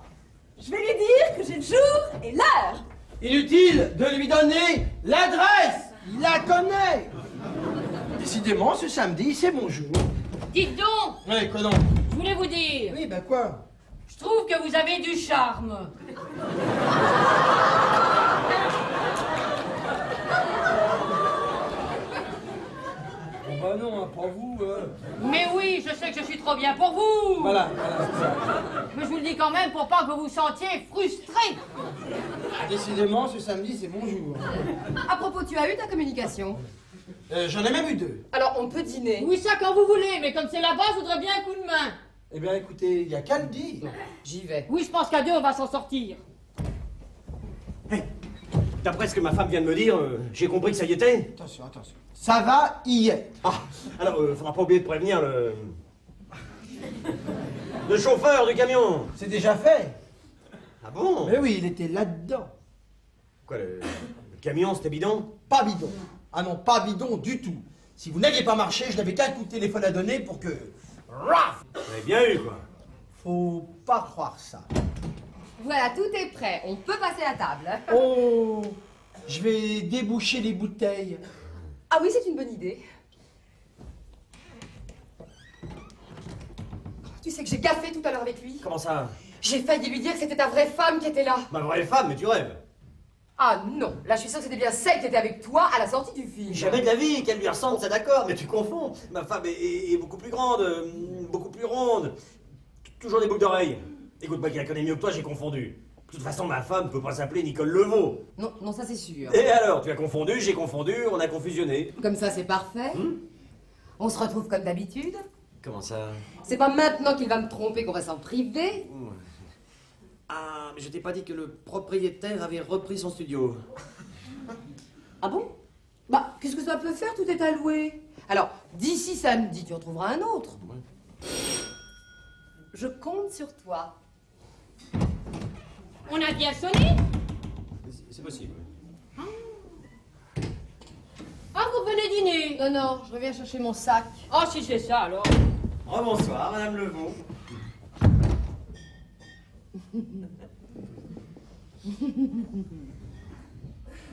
Je vais lui dire que j'ai le jour et l'heure. Inutile de lui donner l'adresse. Il la connaît. Décidément, ce samedi, c'est mon jour. Dites donc, Oui, quoi donc? je voulais vous dire, Oui, ben quoi? je trouve que vous avez du charme. Bah non, pas vous. Voilà, c'est ça. Mais je vous le dis quand même pour pas que vous vous sentiez frustré. Décidément, ce samedi, c'est mon jour. À propos, tu as eu ta communication? J'en ai même eu 2. Alors, on peut dîner. Oui, ça quand vous voulez, mais comme c'est là-bas, je voudrais bien un coup de main. Eh bien, écoutez, il n'y a qu'à le dire. J'y vais. Oui, je pense qu'à 2, on va s'en sortir. D'après ce que ma femme vient de me dire, j'ai compris que ça y était. Attention. Ça va y être. Ah, alors, faudra pas oublier de prévenir le chauffeur du camion. C'est déjà fait. Ah bon? Mais oui, il était là-dedans. Quoi, le camion, c'était bidon? Pas bidon. Ah non, pas bidon du tout. Si vous n'aviez pas marché, je n'avais qu'un coup de téléphone à donner pour que... Raf! Vous avez bien eu, quoi. Faut pas croire ça. Voilà, tout est prêt. On peut passer à table. Oh, je vais déboucher les bouteilles. Ah oui, c'est une bonne idée. Tu sais que j'ai gaffé tout à l'heure avec lui. Comment ça? J'ai failli lui dire que c'était ta vraie femme qui était là. Ma vraie femme, mais tu rêves. Ah non, là je suis sûre que c'était bien celle qui était avec toi à la sortie du film. Jamais de la vie qu'elle lui ressemble, c'est d'accord, mais tu confonds. Ma femme est beaucoup plus grande, beaucoup plus ronde. Toujours des boucles d'oreilles. Écoute-moi, qui la connaît mieux que toi, j'ai confondu. De toute façon, ma femme ne peut pas s'appeler Nicole Levaux. Non, ça c'est sûr. Et alors, tu as confondu, j'ai confondu, on a confusionné. Comme ça c'est parfait. On se retrouve comme d'habitude. Comment ça? C'est pas maintenant qu'il va me tromper qu'on va s'en priver. Ah, mais je t'ai pas dit que le propriétaire avait repris son studio. Ah bon? Bah, qu'est-ce que ça peut faire? Tout est alloué. Alors, d'ici samedi, tu en trouveras un autre. Je compte sur toi. On a bien sonné? C'est possible. Ah, vous venez dîner? Non, je reviens chercher mon sac. Ah, si c'est ça, alors. Oh, bonsoir, Madame Levaux.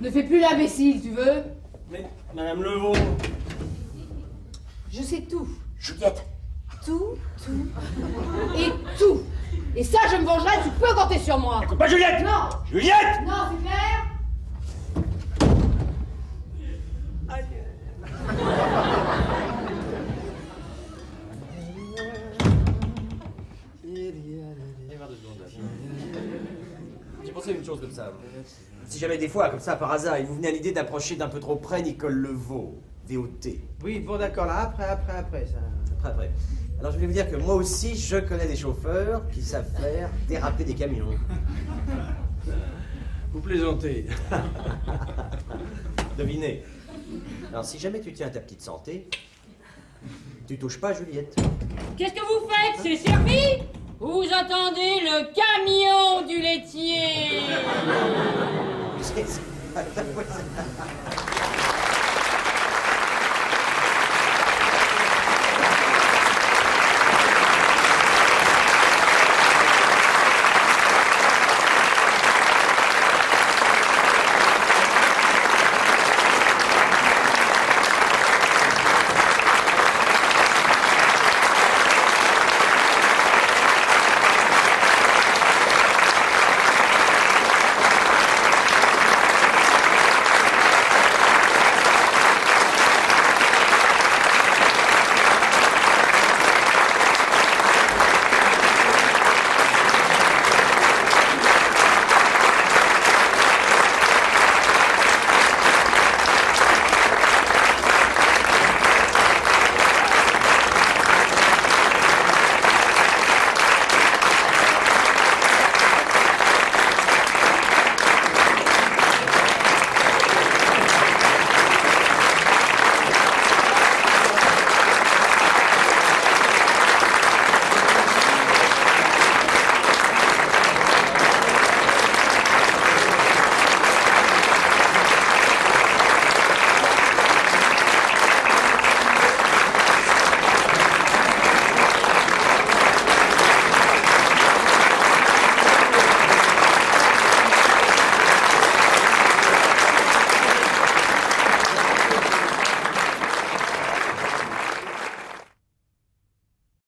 Ne fais plus l'imbécile, tu veux? Mais, Madame Levaux. Je sais tout. Juliette. Tout et tout. Et ça, je me vengerai, tu peux compter sur moi. Écoute pas Juliette. Non. Juliette. Non, c'est clair? J'ai pensé à une chose comme ça. Si jamais des fois, comme ça, par hasard, il vous venait à l'idée d'approcher d'un peu trop près Nicole Levaux, VOT. Oui, bon d'accord, là, après, ça... Après. Alors je voulais vous dire que moi aussi, je connais des chauffeurs qui savent faire déraper des camions. Vous plaisantez. Devinez. Alors si jamais tu tiens à ta petite santé, tu touches pas à Juliette. Qu'est-ce que vous faites? C'est servi? Vous attendez le camion du laitier. C'est-